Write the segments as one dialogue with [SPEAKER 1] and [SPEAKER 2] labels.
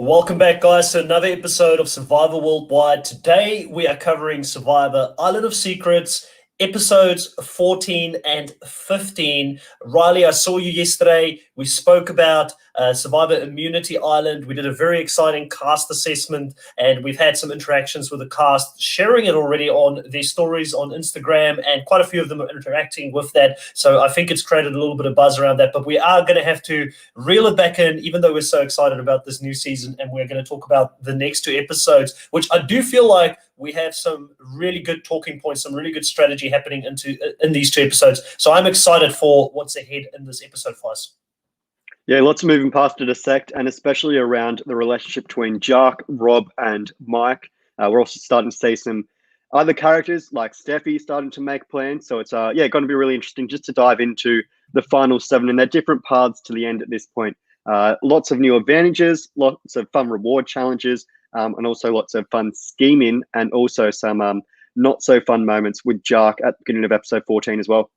[SPEAKER 1] Welcome back, guys, to another episode of Survivor Worldwide. Today, we are covering Survivor Island of Secrets, episodes 14 and 15. Riley, I saw you yesterday. We spoke about Survivor Immunity Island. We did a very exciting cast assessment, and we've had some interactions with the cast, sharing it already on their stories on Instagram, and quite a few of them are interacting with that. So I think it's created a little bit of buzz around that, but we are going to have to reel it back in, even though we're so excited about this new season, and we're going to talk about the next two episodes, which I do feel like we have some really good talking points, some really good strategy happening in these two episodes. So I'm excited for what's ahead in this episode for us.
[SPEAKER 2] Yeah, lots of moving parts to dissect, and especially around the relationship between Jack, Rob, and Mike. We're also starting to see some other characters like Steffi starting to make plans. So it's going to be really interesting just to dive into the final seven and their different paths to the end at this point. Lots of new advantages, lots of fun reward challenges, and also lots of fun scheming, and also some not so fun moments with Jack at the beginning of episode 14 as well.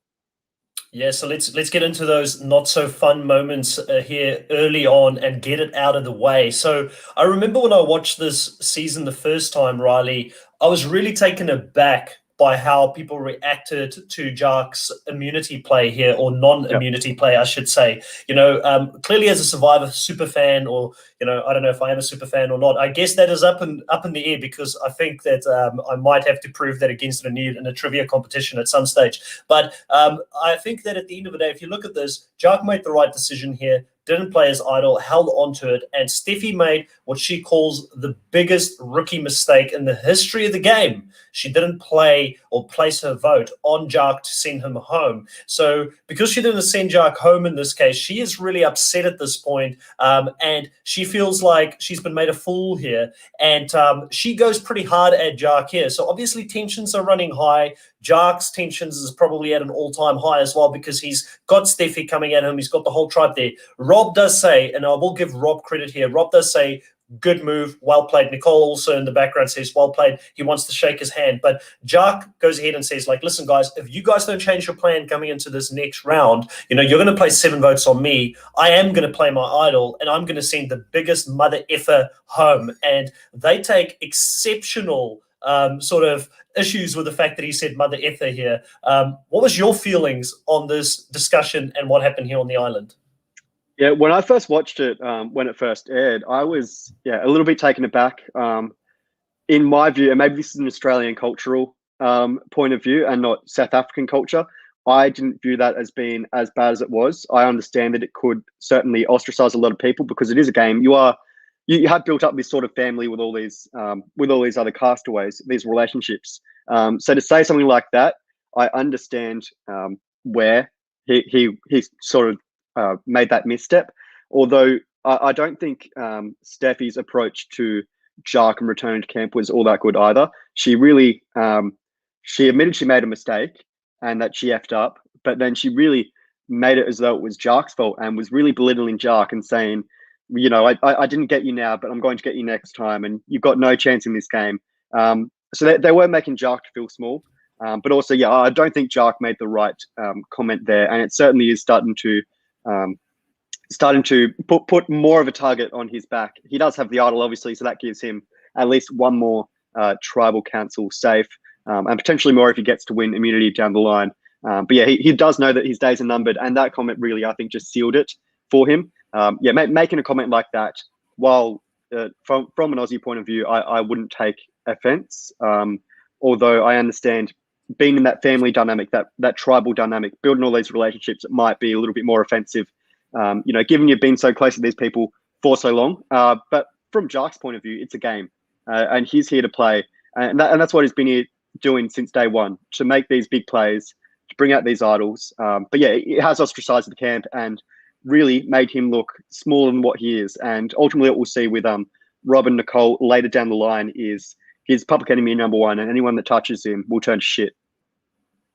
[SPEAKER 1] Yeah, so let's get into those not so fun moments here early on and get it out of the way. So I remember when I watched this season the first time, Riley, I was really taken aback by how people reacted to Jack's immunity play here, or non-immunity play, I should say. Clearly as a Survivor super fan, or I don't know if I am a super fan or not. I guess that is up in the air, because I think that I might have to prove that against Rhaenyra in a trivia competition at some stage. But I think that at the end of the day, if you look at this, Jack made the right decision here. Didn't play as idol, held onto it, and Steffi made what she calls the biggest rookie mistake in the history of the game. She didn't play or place her vote on Jack to send him home. So because she didn't send Jack home in this case, she is really upset at this point, and she feels like she's been made a fool here, and she goes pretty hard at Jack here. So obviously tensions are running high. Jack's tensions is probably at an all-time high as well, because he's got Steffi coming at him. He's got the whole tribe there. Rob does say, and I will give Rob credit here, Rob does say, good move, well played. Nicole also in the background says, well played. He wants to shake his hand. But Jack goes ahead and says, like, listen, guys, if you guys don't change your plan coming into this next round, you're going to place 7 votes on me. I am going to play my idol, and I'm going to send the biggest mother effer home. And they take exceptional sort of issues with the fact that he said mother effer here. What was your feelings on this discussion and what happened here on the island?
[SPEAKER 2] Yeah, when I first watched it, when it first aired, I was a little bit taken aback. In my view, and maybe this is an Australian cultural point of view and not South African culture, I didn't view that as being as bad as it was. I understand that it could certainly ostracize a lot of people, because it is a game. You have built up this sort of family with all these other castaways, these relationships. So to say something like that, I understand where he sort of made that misstep. Although I don't think Steffi's approach to Jack and returning to camp was all that good either. She really she admitted she made a mistake and that she effed up, but then she really made it as though it was Jack's fault and was really belittling Jack and saying, I didn't get you now, but I'm going to get you next time, and you've got no chance in this game. So they were making Jack feel small, but also, I don't think Jack made the right comment there, and it certainly is starting to put more of a target on his back. He does have the idol, obviously, so that gives him at least one more tribal council safe, and potentially more if he gets to win immunity down the line. But he does know that his days are numbered, and that comment really, I think, just sealed it for him. Making a comment like that, while from an Aussie point of view, I wouldn't take offense. Although I understand being in that family dynamic, that tribal dynamic, building all these relationships, it might be a little bit more offensive, given you've been so close to these people for so long. But from Jack's point of view, it's a game, and he's here to play, and that's what he's been here doing since day one, to make these big plays, to bring out these idols. But it has ostracized the camp and really made him look smaller than what he is. And ultimately what we'll see with Rob and Nicole later down the line is he's public enemy number one, and anyone that touches him will turn to shit.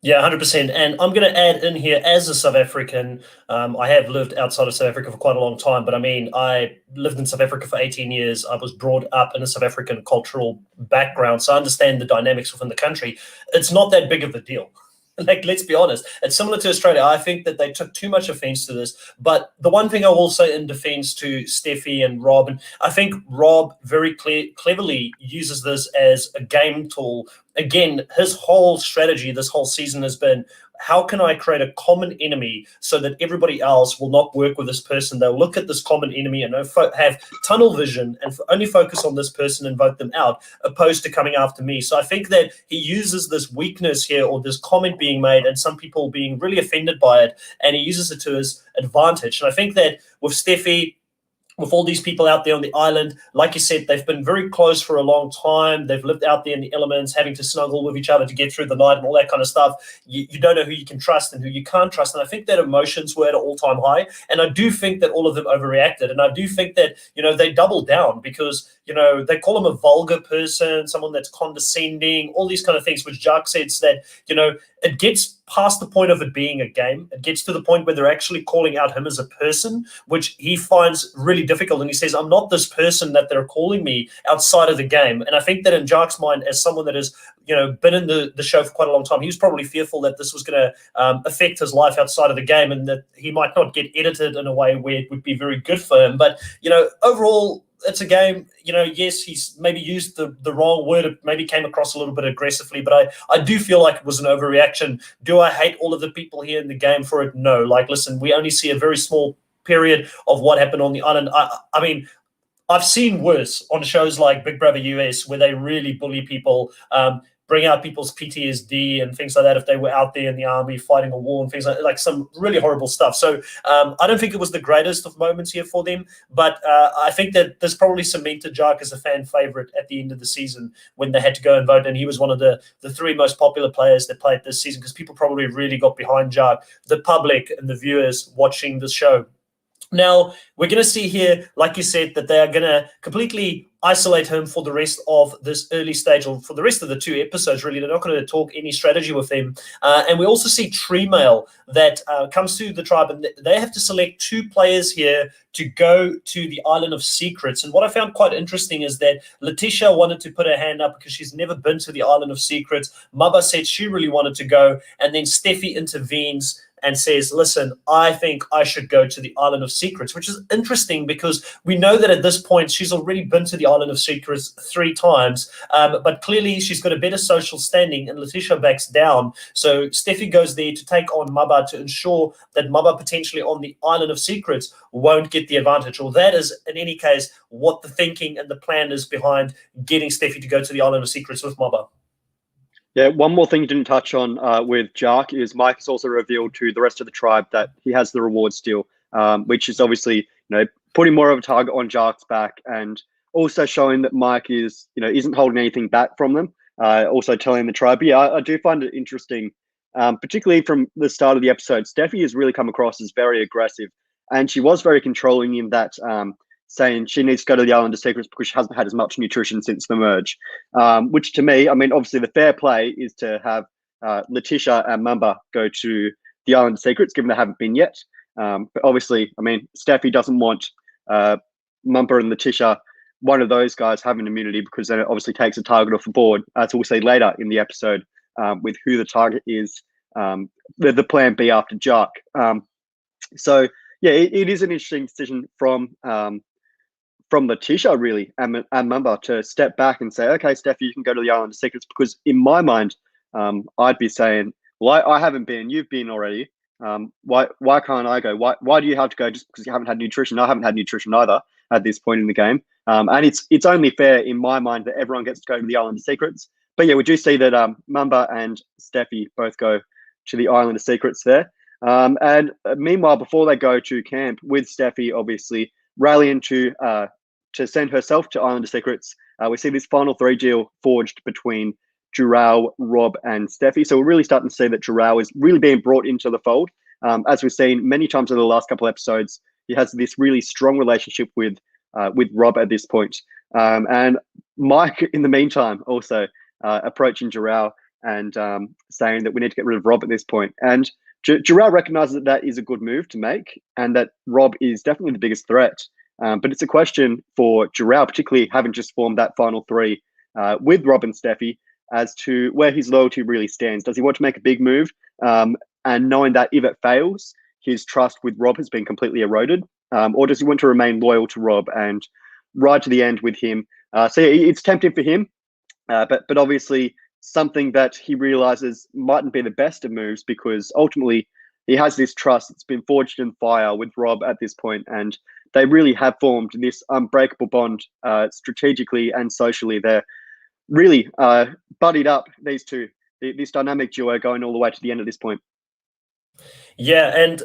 [SPEAKER 1] Yeah, 100%. And I'm going to add in here, as a South African, I have lived outside of South Africa for quite a long time, but I mean, I lived in South Africa for 18 years. I was brought up in a South African cultural background, so I understand the dynamics within the country. It's not that big of a deal. Like, let's be honest, it's similar to Australia. I think that they took too much offense to this. But the one thing I will say in defense to Steffi and Rob, and I think Rob very cleverly uses this as a game tool. Again, his whole strategy this whole season has been, how can I create a common enemy so that everybody else will not work with this person? They'll look at this common enemy and have tunnel vision and only focus on this person and vote them out, opposed to coming after me. So I think that he uses this weakness here, or this comment being made and some people being really offended by it, and he uses it to his advantage. And I think that with Steffi, with all these people out there on the island, like you said, they've been very close for a long time. They've lived out there in the elements, having to snuggle with each other to get through the night and all that kind of stuff. You don't know who you can trust and who you can't trust. And I think that emotions were at an all-time high. And I do think that all of them overreacted. And I do think that, they doubled down because, they call him a vulgar person, someone that's condescending, all these kind of things, which Jacques says that, it gets past the point of it being a game. It gets to the point where they're actually calling out him as a person, which he finds really difficult. And he says, I'm not this person that they're calling me outside of the game. And I think that in Jacques' mind, as someone that has, been in the show for quite a long time, he was probably fearful that this was going to affect his life outside of the game and that he might not get edited in a way where it would be very good for him. But, overall, it's a game, yes, he's maybe used the wrong word. It maybe came across a little bit aggressively, but I do feel like it was an overreaction. Do I hate all of the people here in the game for it? No. Like, listen, we only see a very small period of what happened on the island. I mean, I've seen worse on shows like Big Brother US where they really bully people, bring out people's PTSD and things like that if they were out there in the army fighting a war and things like some really horrible stuff. So I don't think it was the greatest of moments here for them, but I think that this probably cemented Jacques as a fan favorite at the end of the season when they had to go and vote, and he was one of the three most popular players that played this season because people probably really got behind Jacques, the public and the viewers watching the show. Now, we're going to see here, like you said, that they are going to completely isolate him for the rest of this early stage, or for the rest of the 2 episodes, really. They're not going to talk any strategy with him. And we also see Tree Mail that comes to the tribe, and they have to select 2 players here to go to the Island of Secrets. And what I found quite interesting is that Letitia wanted to put her hand up because she's never been to the Island of Secrets. Maba said she really wanted to go, and then Steffi intervenes and says, listen, I think I should go to the Island of Secrets, which is interesting because we know that at this point she's already been to the Island of Secrets 3 times, but clearly she's got a better social standing and Letitia backs down. So Steffi goes there to take on Maba to ensure that Maba potentially on the Island of Secrets won't get the advantage, or that is, in any case, what the thinking and the plan is behind getting Steffi to go to the Island of Secrets with Maba.
[SPEAKER 2] Yeah, one more thing you didn't touch on with Jacques is Mike has also revealed to the rest of the tribe that he has the reward steal, which is obviously, putting more of a target on Jacques' back and also showing that Mike is, isn't holding anything back from them. Also telling the tribe. But yeah, I do find it interesting, particularly from the start of the episode. Steffi has really come across as very aggressive, and she was very controlling in that, saying she needs to go to the Island of Secrets because she hasn't had as much nutrition since the merge. Which to me, I mean, obviously the fair play is to have Letitia and Mamba go to the Island of Secrets, given they haven't been yet. But obviously, I mean, Steffi doesn't want Mamba and Letitia, one of those guys, having immunity, because then it obviously takes a target off the board, as we'll see later in the episode with who the target is, the plan B after Jacques. So yeah, it is an interesting decision from Letitia, really, and Mamba to step back and say, okay, Steffi, you can go to the Island of Secrets, because in my mind, I'd be saying, well, I haven't been, you've been already. Why can't I go? Why do you have to go just because you haven't had nutrition? I haven't had nutrition either at this point in the game. And it's only fair in my mind that everyone gets to go to the Island of Secrets. But yeah, we do see that Mamba and Steffi both go to the Island of Secrets there. And meanwhile, before they go to camp with Steffi, obviously rallying to send herself to Island of Secrets, we see this final 3 deal forged between Joral, Rob, and Steffi. So we're really starting to see that Joral is really being brought into the fold. As we've seen many times over the last couple of episodes, he has this really strong relationship with Rob at this point. And Mike, in the meantime, also approaching Joral and saying that we need to get rid of Rob at this point. And Joral recognizes that that is a good move to make, and that Rob is definitely the biggest threat. But it's a question for Joral, particularly having just formed that final 3 with Rob and Steffi. as to where his loyalty really stands. Does he want to make a big move? And knowing that if it fails, his trust with Rob has been completely eroded, or does he want to remain loyal to Rob and ride to the end with him? So yeah, it's tempting for him, but obviously something that he realizes mightn't be the best of moves, because ultimately he has this trust that's been forged in fire with Rob at this point, and they really have formed this unbreakable bond strategically and socially. They're really buddied up, these two, this dynamic duo going all the way to the end of this point.
[SPEAKER 1] Yeah, and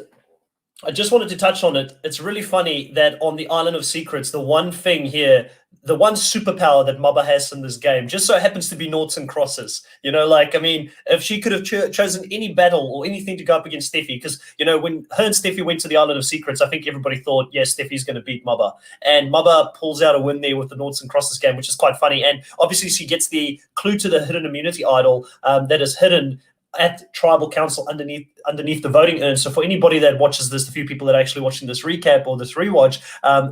[SPEAKER 1] I just wanted to touch on it. It's really funny that on the Island of Secrets, the one thing here, the one superpower that Maba has in this game just so happens to be noughts and crosses. You know, like, I mean, if she could have chosen any battle or anything to go up against Steffi, because, you know, when her and Steffi went to the Island of Secrets, I think everybody thought, yeah, Steffi's going to beat Maba. And Maba pulls out a win there with the noughts and crosses game, which is quite funny. And obviously she gets the clue to the hidden immunity idol that is hidden at Tribal Council underneath the voting urn. So for anybody that watches this, the few people that are actually watching this recap or this rewatch,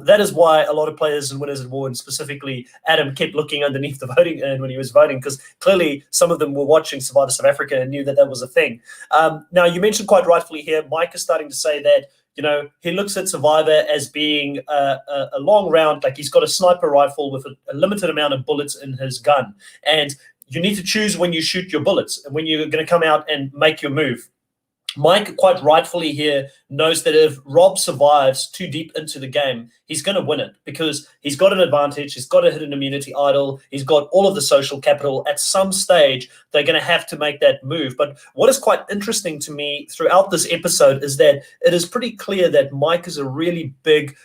[SPEAKER 1] that is why a lot of players in Winners at War, and specifically Adam, kept looking underneath the voting urn when he was voting, because clearly some of them were watching Survivor South Africa and knew that that was a thing. Now, you mentioned quite rightfully here, Mike is starting to say that, you know, he looks at Survivor as being a long round, like he's got a sniper rifle with a limited amount of bullets in his gun. And you need to choose when you shoot your bullets and when you're going to come out and make your move. Mike, quite rightfully here, knows that if Rob survives too deep into the game, he's going to win it, because he's got an advantage, he's got a hidden immunity idol, he's got all of the social capital. At some stage, they're going to have to make that move. But what is quite interesting to me throughout this episode is that it is pretty clear that Mike is a really big,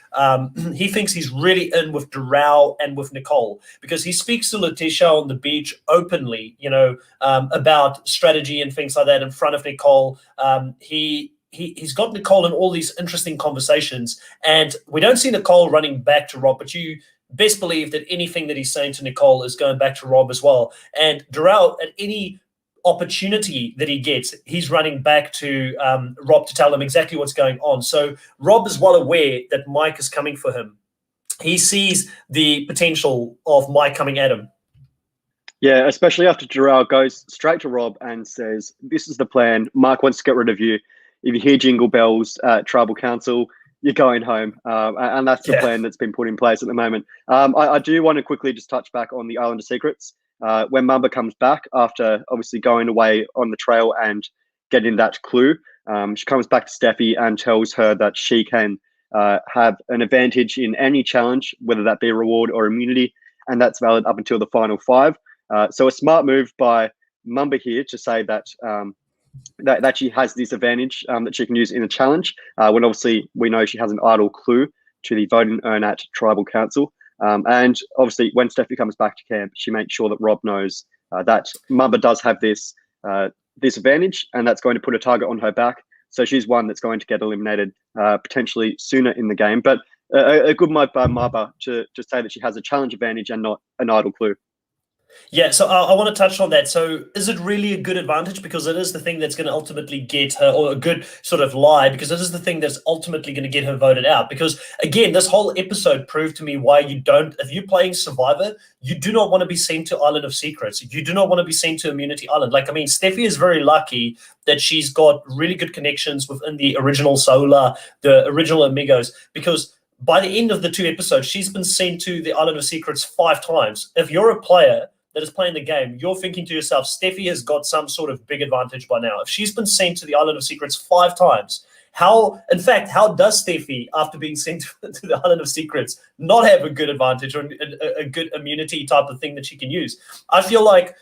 [SPEAKER 1] he thinks he's really in with Doral and with Nicole, because he speaks to Letitia on the beach openly, you know, about strategy and things like that in front of Nicole. He's got Nicole in all these interesting conversations, and we don't see Nicole running back to Rob, but you best believe that anything that he's saying to Nicole is going back to Rob as well. And Doral, at any opportunity that he gets, he's running back to Rob to tell him exactly what's going on. So Rob is well aware that Mike is coming for him. He sees the potential of Mike coming at him.
[SPEAKER 2] Yeah, especially after Doral goes straight to Rob and says, this is the plan. Mark wants to get rid of you. If you hear jingle bells at Tribal Council, you're going home. And that's the plan that's been put in place at the moment. I do want to quickly just touch back on the Island of Secrets. When Mamba comes back after obviously going away on the trail and getting that clue, she comes back to Steffi and tells her that she can have an advantage in any challenge, whether that be reward or immunity, and that's valid up until the final 5. So a smart move by Mamba here to say that that she has this advantage that she can use in a challenge, when obviously we know she has an idle clue to the voting urn at Tribal Council. And obviously when Steffi comes back to camp, she makes sure that Rob knows that Mamba does have this this advantage, and that's going to put a target on her back. So she's one that's going to get eliminated potentially sooner in the game. But a good move by Mamba to say that she has a challenge advantage and not an idle clue.
[SPEAKER 1] Yeah, so I want to touch on that. So is it really a good advantage? Because it is the thing that's going to ultimately get her, or a good sort of lie, because it is the thing that's ultimately going to get her voted out. Because, again, this whole episode proved to me why you don't, if you're playing Survivor, you do not want to be sent to Island of Secrets. You do not want to be sent to Immunity Island. Like, I mean, Steffi is very lucky that she's got really good connections within the original Solar, the original Amigos, because by the end of the 2 episodes, she's been sent to the Island of Secrets 5 times. If you're a player that is playing the game, you're thinking to yourself, Steffi has got some sort of big advantage by now. If she's been sent to the Island of Secrets 5 times, how does Steffi, after being sent to the Island of Secrets, not have a good advantage or a good immunity type of thing that she can use? I feel like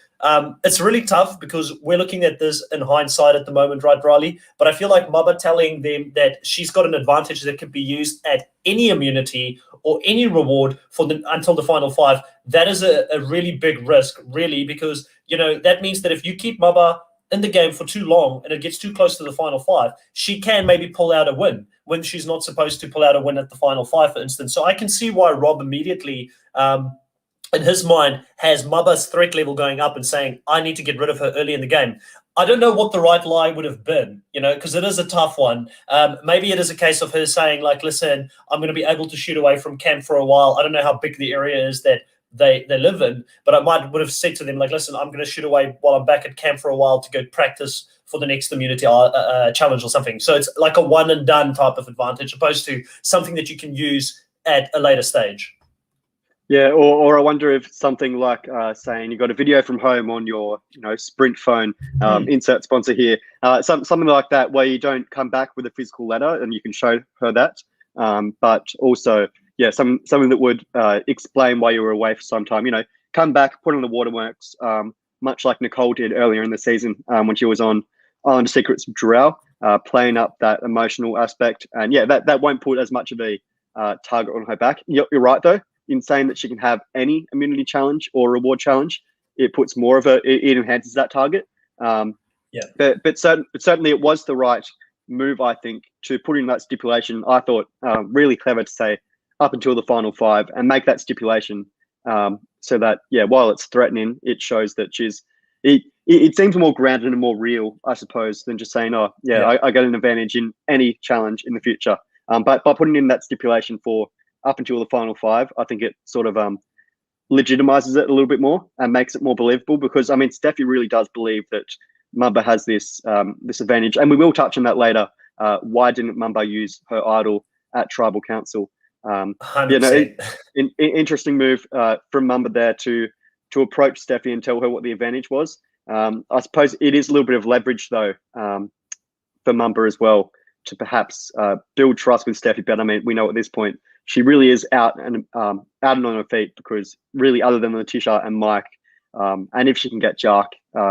[SPEAKER 1] it's really tough, because we're looking at this in hindsight at the moment, right, Riley? But I feel like Maba telling them that she's got an advantage that can be used at any immunity or any reward until the final 5, that is a really big risk, really, because, you know, that means that if you keep Maba in the game for too long and it gets too close to the final 5, she can maybe pull out a win when she's not supposed to pull out a win at the final 5, for instance. So I can see why Rob immediately, in his mind, has Maba's threat level going up and saying, I need to get rid of her early in the game. I don't know what the right lie would have been, you know, because it is a tough one. Maybe it is a case of her saying, like, listen, I'm going to be able to shoot away from camp for a while. I don't know how big the area is that they live in. But I would have said to them, like, listen, I'm going to shoot away while I'm back at camp for a while to go practice for the next immunity challenge or something. So it's like a one and done type of advantage, opposed to something that you can use at a later stage.
[SPEAKER 2] Yeah, or I wonder if something like saying you got a video from home on your Sprint phone, insert sponsor here, something like that, where you don't come back with a physical letter and you can show her that, but also something that would explain why you were away for some time. Come back, put on the waterworks, much like Nicole did earlier in the season when she was on Island of Secrets with Jarrell, playing up that emotional aspect, and that won't put as much of a target on her back. You're right though, in saying that she can have any immunity challenge or reward challenge. It puts more of it enhances that target. But certainly it was the right move, I think, to put in that stipulation. I thought really clever to say up until the final 5 and make that stipulation, so that while it's threatening, it shows that it seems more grounded and more real, I suppose, than just saying, I got an advantage in any challenge in the future. But by putting in that stipulation for up until the final 5, I think it sort of legitimizes it a little bit more and makes it more believable, because I mean, Steffi really does believe that Mamba has this advantage, and we will touch on that later. Why didn't Mamba use her idol at Tribal Council?
[SPEAKER 1] 100%.
[SPEAKER 2] Interesting move from Mamba there to approach Steffi and tell her what the advantage was. I suppose it is a little bit of leverage though, for Mamba as well, to perhaps build trust with Steffi. But I mean, we know at this point she really is out and on her feet, because really, other than Letitia and Mike, and if she can get Jark,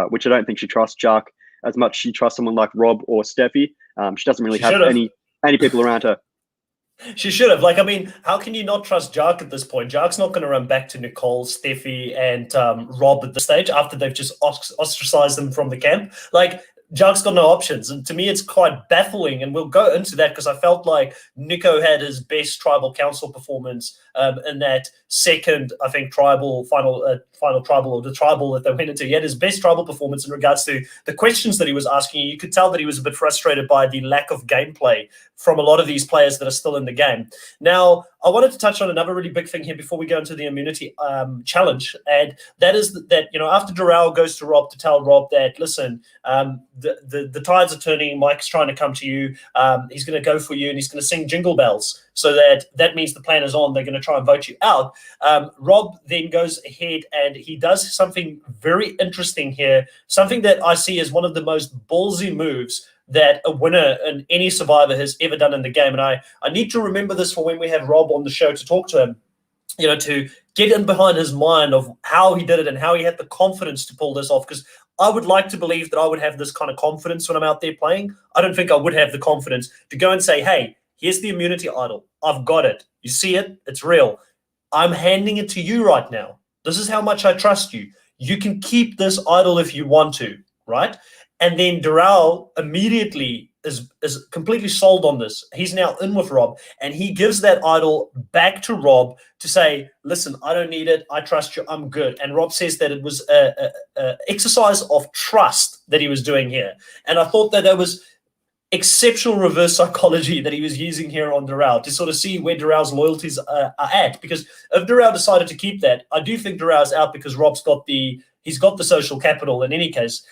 [SPEAKER 2] which I don't think she trusts Jark as much as she trusts someone like Rob or Steffi, she doesn't really have any people around her.
[SPEAKER 1] She should have. Like, I mean, how can you not trust Jark at this point? Jark's not going to run back to Nicole, Steffi, and Rob at this stage after they've just ostracized them from the camp. Like, Jark's got no options. And to me, it's quite baffling. And we'll go into that, because I felt like Nico had his best Tribal Council performance in that second, I think, final tribal, or the tribal that they went into. He had his best tribal performance in regards to the questions that he was asking. You could tell that he was a bit frustrated by the lack of gameplay from a lot of these players that are still in the game. Now, I wanted to touch on another really big thing here before we go into the immunity challenge, and that is that after Jarrell goes to Rob to tell Rob that, listen, the tides are turning, Mike's trying to come to you, he's going to go for you, and he's going to sing Jingle Bells, so that means the plan is on, they're going to try and vote you out. Rob then goes ahead and he does something very interesting here, something that I see as one of the most ballsy moves that a winner and any survivor has ever done in the game. And I need to remember this for when we have Rob on the show to talk to him, to get in behind his mind of how he did it and how he had the confidence to pull this off. Because I would like to believe that I would have this kind of confidence when I'm out there playing. I don't think I would have the confidence to go and say, hey, here's the immunity idol. I've got it. You see it? It's real. I'm handing it to you right now. This is how much I trust you. You can keep this idol if you want to, right? And then Darrell immediately is completely sold on this. He's now in with Rob, and he gives that idol back to Rob to say, listen, I don't need it. I trust you. I'm good. And Rob says that it was a exercise of trust that he was doing here. And I thought that was exceptional reverse psychology that he was using here on Darrell to sort of see where Darrell's loyalties are at. Because if Darrell decided to keep that, I do think Darrell's out, because Rob's got the social capital in any case.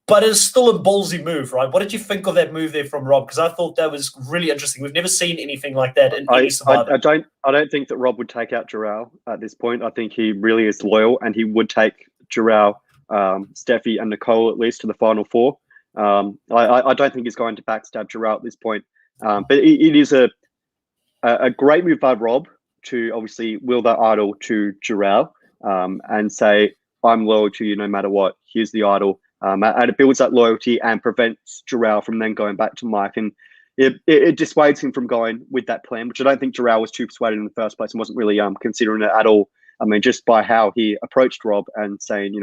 [SPEAKER 1] But it's still a ballsy move, right? What did you think of that move there from Rob? Because I thought that was really interesting. We've never seen anything like that in any survivor.
[SPEAKER 2] I don't think that Rob would take out Jarrell at this point. I think he really is loyal, and he would take Jarrell, Steffi, and Nicole at least to the final 4. I don't think he's going to backstab Jarrell at this point. But it is a great move by Rob to obviously will that idol to Jarrell, and say, I'm loyal to you no matter what. Here's the idol. And it builds that loyalty and prevents Jarrell from then going back to Mike. And it dissuades him from going with that plan, which I don't think Jarrell was too persuaded in the first place and wasn't really considering it at all. I mean, just by how he approached Rob and saying,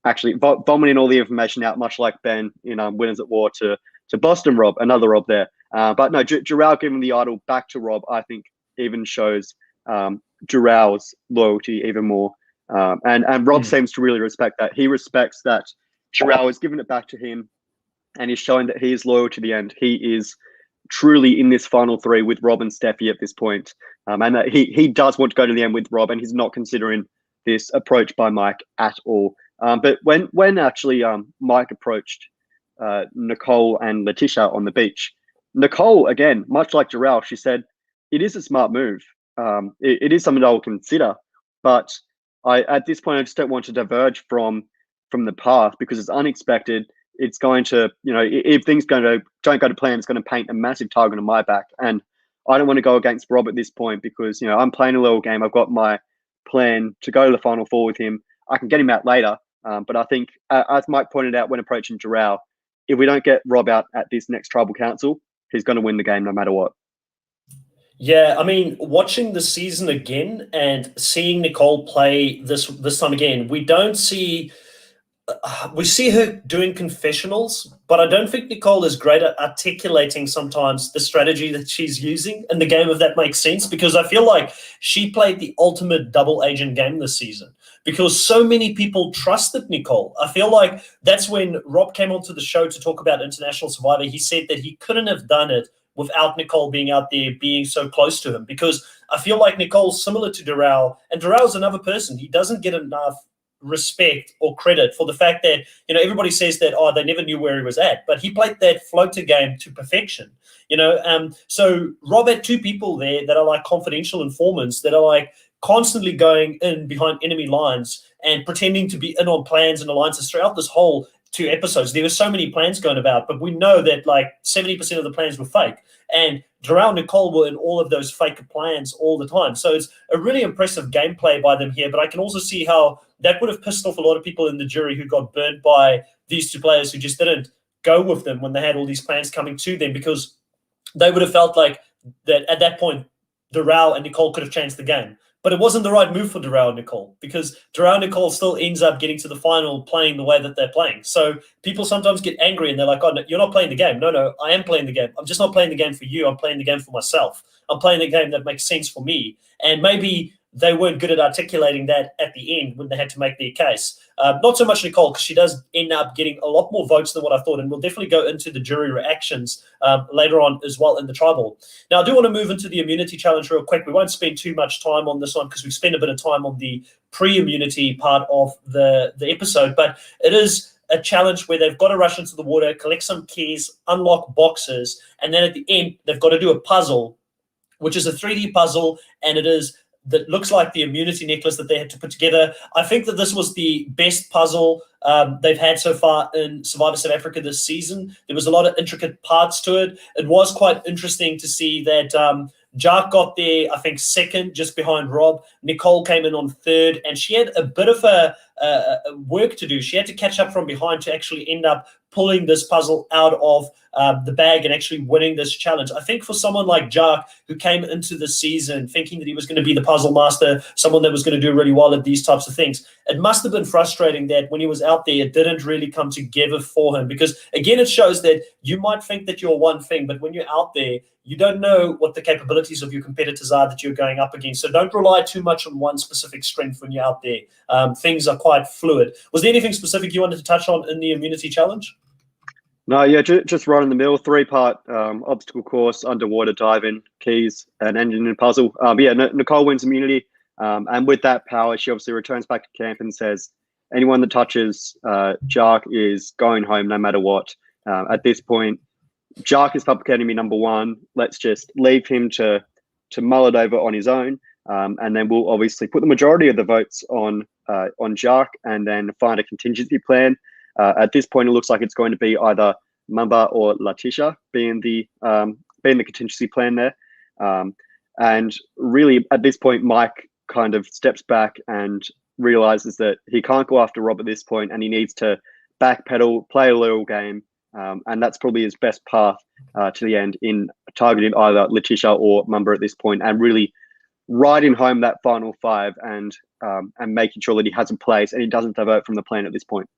[SPEAKER 2] actually vomiting all the information out, much like Ben in Winners at War to Boston Rob, another Rob there. But no, Jarrell giving the idol back to Rob, I think even shows Jarrell's loyalty even more. And Rob seems to really respect that. He respects that Jarrell has given it back to him, and he's showing that he is loyal to the end. He is truly in this final 3 with Rob and Steffi at this point. And that he does want to go to the end with Rob, and he's not considering this approach by Mike at all. But when actually Mike approached Nicole and Letitia on the beach, Nicole, again, much like Jarrell, she said, it is a smart move. It is something I will consider, but at this point, I just don't want to diverge from the path because it's unexpected. It's going to, if things don't go to plan, it's going to paint a massive target on my back. And I don't want to go against Rob at this point because, I'm playing a little game. I've got my plan to go to the Final Four with him. I can get him out later. But I think, as Mike pointed out when approaching Jarrell, if we don't get Rob out at this next Tribal Council, he's going to win the game no matter what.
[SPEAKER 1] Yeah, I mean, watching the season again and seeing Nicole play this time again, we see her doing confessionals, but I don't think Nicole is great at articulating sometimes the strategy that she's using in the game, if that makes sense, because I feel like she played the ultimate double agent game this season because so many people trusted Nicole. I feel like that's when Rob came onto the show to talk about International Survivor. He said that he couldn't have done it without Nicole being out there, being so close to him, because I feel like Nicole's similar to Darrell, and Darrell's another person. He doesn't get enough respect or credit for the fact that, everybody says that, they never knew where he was at, but he played that floater game to perfection, So Rob had two people there that are like confidential informants that are like constantly going in behind enemy lines and pretending to be in on plans and alliances throughout this whole 2 episodes. There were so many plans going about, but we know that like 70% of the plans were fake. And Darrell and Nicole were in all of those fake plans all the time. So it's a really impressive gameplay by them here, but I can also see how that would have pissed off a lot of people in the jury who got burnt by these two players who just didn't go with them when they had all these plans coming to them, because they would have felt like that at that point, Darrell and Nicole could have changed the game. But it wasn't the right move for Darrell and Nicole, because Darrell and Nicole still ends up getting to the final playing the way that they're playing. So people sometimes get angry and they're like, no, you're not playing the game. No, I am playing the game. I'm just not playing the game for you. I'm playing the game for myself. I'm playing the game that makes sense for me. And maybe they weren't good at articulating that at the end when they had to make their case. Not so much Nicole, because she does end up getting a lot more votes than what I thought. And we'll definitely go into the jury reactions later on as well in the tribal. Now, I do want to move into the immunity challenge real quick. We won't spend too much time on this one because we've spent a bit of time on the pre-immunity part of the episode. But it is a challenge where they've got to rush into the water, collect some keys, unlock boxes, and then at the end, they've got to do a puzzle, which is a 3D puzzle, and it is that looks like the immunity necklace that they had to put together. I think that this was the best puzzle they've had so far in Survivor South Africa this season. There was a lot of intricate parts to it. It was quite interesting to see that Jark got there, I think, second, just behind Rob. Nicole came in on third, and she had a bit of a work to do. She had to catch up from behind to actually end up pulling this puzzle out of the bag and actually winning this challenge. I think for someone like Jark, who came into the season thinking that he was going to be the puzzle master, someone that was going to do really well at these types of things, it must have been frustrating that when he was out there, it didn't really come together for him. Because, again, it shows that you might think that you're one thing, but when you're out there, you don't know what the capabilities of your competitors are that you're going up against. So don't rely too much on one specific strength when you're out there. Things are quite fluid. Was there anything specific you wanted to touch on in the immunity challenge?
[SPEAKER 2] No, yeah, just right in the middle, 3-part obstacle course, underwater diving, keys, and engine and puzzle. Nicole wins immunity. And with that power, she obviously returns back to camp and says, anyone that touches Jark is going home no matter what. At this point, Jark is Public Enemy number 1. Let's just leave him to mull it over on his own. And then we'll obviously put the majority of the votes on Jark and then find a contingency plan. At this point, it looks like it's going to be either Mamba or Letitia being the contingency plan there. And really, at this point, Mike kind of steps back and realizes that he can't go after Rob at this point, and he needs to backpedal, play a little game, and that's probably his best path to the end in targeting either Letitia or Mamba at this point, and really riding home that final 5 and making sure that he has a place and he doesn't divert from the plan at this point.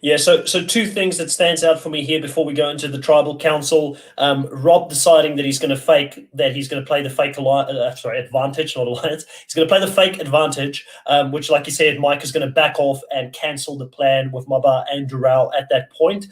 [SPEAKER 1] Yeah, so two things that stands out for me here before we go into the tribal council. Rob deciding that he's going to play the fake advantage, not alliance. He's going to play the fake advantage, which, like you said, Mike is going to back off and cancel the plan with Maba and Dural at that point.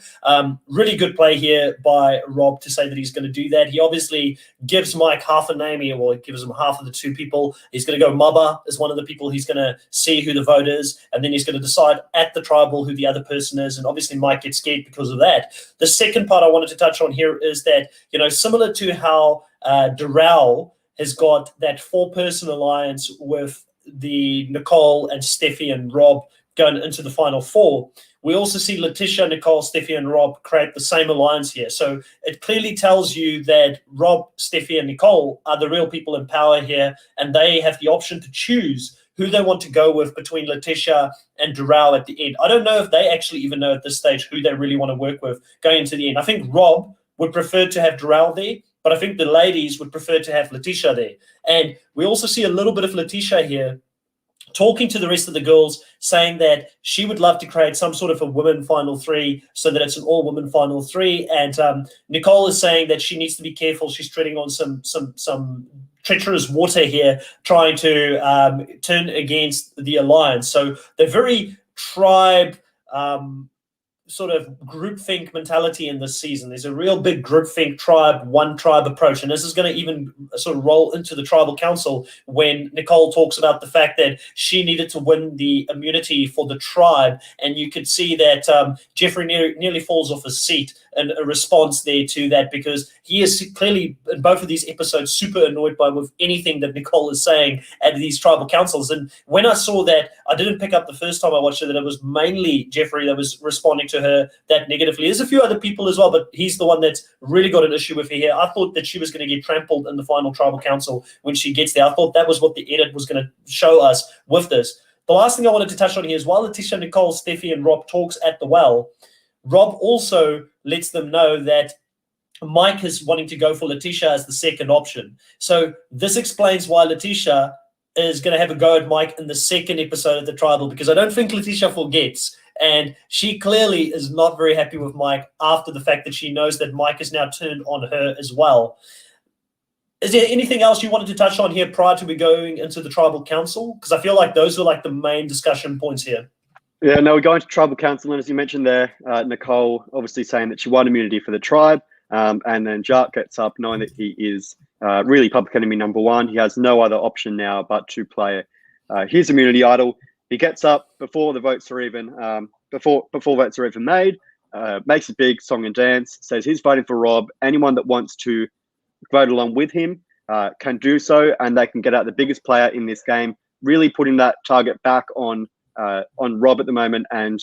[SPEAKER 1] Really good play here by Rob to say that he's going to do that. He obviously gives Mike half a name here, or gives him half of the two people. He's going to go Maba as one of the people. He's going to see who the vote is, and then he's going to decide at the tribal who the other person is, and obviously Mike gets scared because of that. The second part I wanted to touch on here is that, similar to how Dural has got that 4-person alliance with the Nicole and Steffi and Rob going into the final 4, we also see Letitia, Nicole, Steffi, and Rob create the same alliance here. So it clearly tells you that Rob, Steffi, and Nicole are the real people in power here, and they have the option to choose who they want to go with between Letitia and Dural at the end. I don't know if they actually even know at this stage who they really want to work with going into the end. I think Rob would prefer to have Dural there, but I think the ladies would prefer to have Letitia there. And we also see a little bit of Letitia here talking to the rest of the girls, saying that she would love to create some sort of a women final 3 so that it's an all-women final 3. And Nicole is saying that she needs to be careful. She's treading on some treacherous water here, trying to turn against the alliance. So they're very tribe sort of groupthink mentality in this season. There's a real big groupthink one tribe approach. And this is going to even sort of roll into the tribal council when Nicole talks about the fact that she needed to win the immunity for the tribe. And you could see that Jeffrey nearly falls off his seat in a response there to that, because he is clearly in both of these episodes super annoyed with anything that Nicole is saying at these tribal councils. And when I saw that, I didn't pick up the first time I watched it that it was mainly Jeffrey that was responding to her that negatively. There's a few other people as well, but he's the one that's really got an issue with her here. I thought that she was going to get trampled in the final tribal council when she gets there. I thought that was what the edit was going to show us with this. The last thing I wanted to touch on here is while Letitia, Nicole, Steffi, and Rob talks at the well, Rob also lets them know that Mike is wanting to go for Letitia as the second option. So this explains why Letitia is going to have a go at Mike in the second episode of the tribal, because I don't think Letitia forgets. And she clearly is not very happy with Mike after the fact that she knows that Mike has now turned on her as well. Is there anything else you wanted to touch on here prior to we going into the tribal council? Because I feel like those are like the main discussion points here.
[SPEAKER 2] Yeah, no, we're going to tribal council, and as you mentioned there, Nicole obviously saying that she won immunity for the tribe, and then Jacques gets up knowing that he is really public enemy number 1. He has no other option now but to play his immunity idol. He gets up before the votes are even before votes are even made, makes a big song and dance, says he's voting for Rob. Anyone that wants to vote along with him can do so, and they can get out the biggest player in this game, really putting that target back on Rob at the moment, and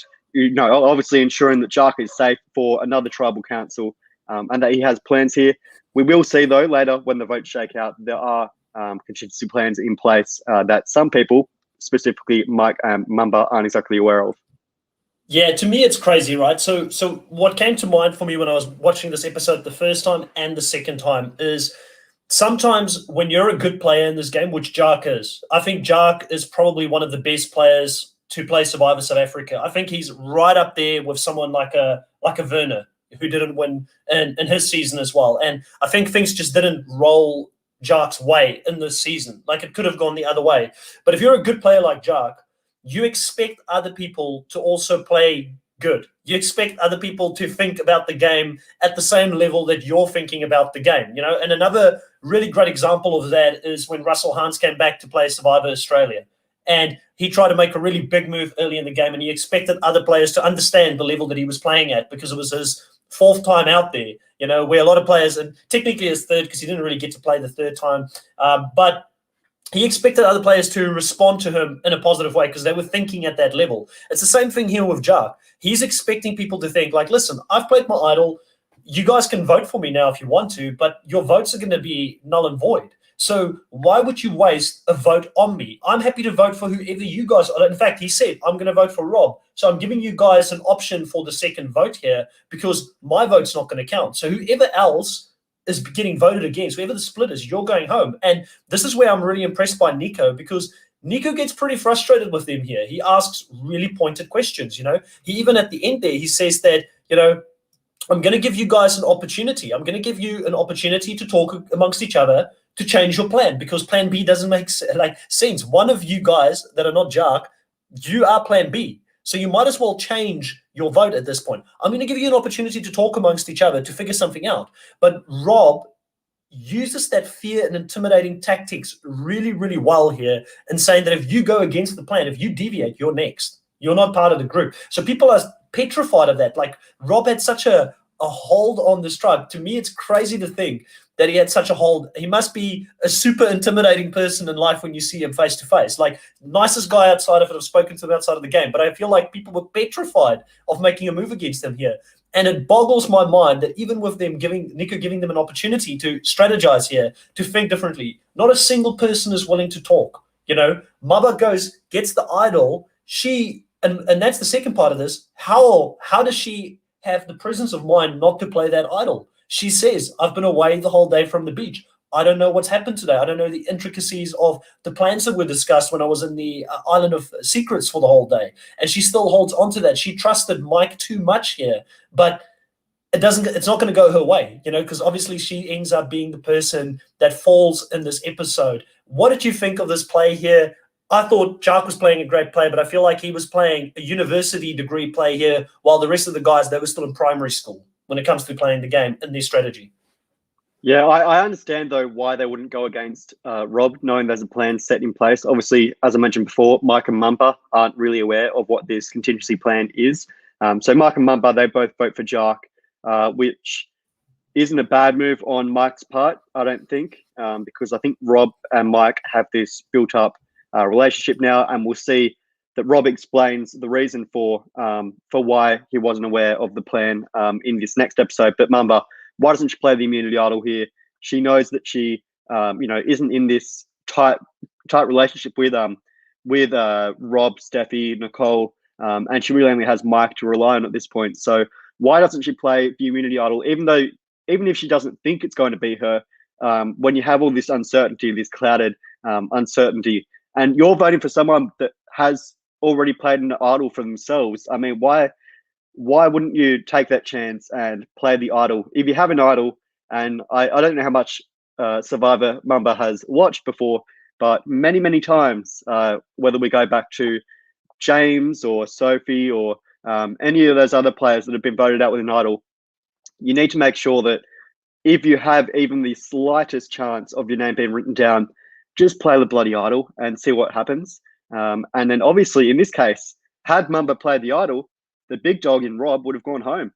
[SPEAKER 2] obviously ensuring that Jacques is safe for another tribal council, and that he has plans here. We will see though later when the votes shake out, there are contingency plans in place that some people, specifically Mike and Mamba, aren't exactly aware of.
[SPEAKER 1] Yeah, to me it's crazy, right? So what came to mind for me when I was watching this episode the first time and the second time is sometimes when you're a good player in this game, which Jacques is, I think Jacques is probably one of the best players to play Survivor South Africa. I think he's right up there with someone like a Werner, who didn't win in his season as well. And I think things just didn't roll Jacques' way in this season. Like it could have gone the other way. But if you're a good player like Jacques, you expect other people to also play good. You expect other people to think about the game at the same level that you're thinking about the game, And another really great example of that is when Russell Hans came back to play Survivor Australia. And he tried to make a really big move early in the game, and he expected other players to understand the level that he was playing at, because it was his 4th time out there, where a lot of players, and technically his 3rd because he didn't really get to play the 3rd time, but he expected other players to respond to him in a positive way because they were thinking at that level. It's the same thing here with Jacques. He's expecting people to think like, listen, I've played my idol. You guys can vote for me now if you want to, but your votes are going to be null and void. So why would you waste a vote on me? I'm happy to vote for whoever you guys are. In fact, he said, I'm going to vote for Rob. So I'm giving you guys an option for the second vote here because my vote's not going to count. So whoever else is getting voted against, whoever the split is, you're going home. And this is where I'm really impressed by Nico, because Nico gets pretty frustrated with them here. He asks really pointed questions, He even at the end there, he says that, I'm going to give you guys an opportunity. I'm going to give you an opportunity to talk amongst each other to change your plan, because plan B doesn't make sense. One of you guys that are not Jark, you are plan B. So you might as well change your vote at this point. I'm going to give you an opportunity to talk amongst each other to figure something out. But Rob uses that fear and intimidating tactics really, really well here, and saying that if you go against the plan, if you deviate, you're next. You're not part of the group. So people are petrified of that. Like, Rob had such a hold on this tribe. To me, it's crazy to think that he had such a hold. He must be a super intimidating person in life when you see him face to face. Like, nicest guy outside of it. I've spoken to him outside of the game, but I feel like people were petrified of making a move against him here. And it boggles my mind that even with them Nico giving them an opportunity to strategize here, to think differently, not a single person is willing to talk. Maba gets the idol. And that's the second part of this. How does she have the presence of mind not to play that idol? She says, I've been away the whole day from the beach. I don't know what's happened today. I don't know the intricacies of the plans that were discussed when I was in the Island of Secrets for the whole day. And she still holds on to that. She trusted Mike too much here, but it's not going to go her way, because obviously she ends up being the person that falls in this episode. What did you think of this play here? I thought Jark was playing a great play, but I feel like he was playing a university degree play here, while the rest of the guys, they were still in primary school when it comes to playing the game and their strategy.
[SPEAKER 2] Yeah, I understand, though, why they wouldn't go against Rob, knowing there's a plan set in place. Obviously, as I mentioned before, Mike and Mumba aren't really aware of what this contingency plan is. So Mike and Mumba, they both vote for Jark, which isn't a bad move on Mike's part, I don't think, because I think Rob and Mike have this built-up relationship now, and we'll see that Rob explains the reason for why he wasn't aware of the plan in this next episode. But Mumba, why doesn't she play the immunity idol here? She knows that she, isn't in this tight relationship with Rob, Steffi, Nicole, and she really only has Mike to rely on at this point. So why doesn't she play the immunity idol, even if she doesn't think it's going to be her? When you have all this uncertainty, this clouded uncertainty, and you're voting for someone that has already played an idol for themselves, I mean, why wouldn't you take that chance and play the idol? If you have an idol, and I don't know how much Survivor Mumba has watched before, but many, many times, whether we go back to James or Sophie or any of those other players that have been voted out with an idol, you need to make sure that if you have even the slightest chance of your name being written down, just play the bloody idol and see what happens. And then obviously in this case, had Mumba played the idol, the big dog in Rob would have gone home.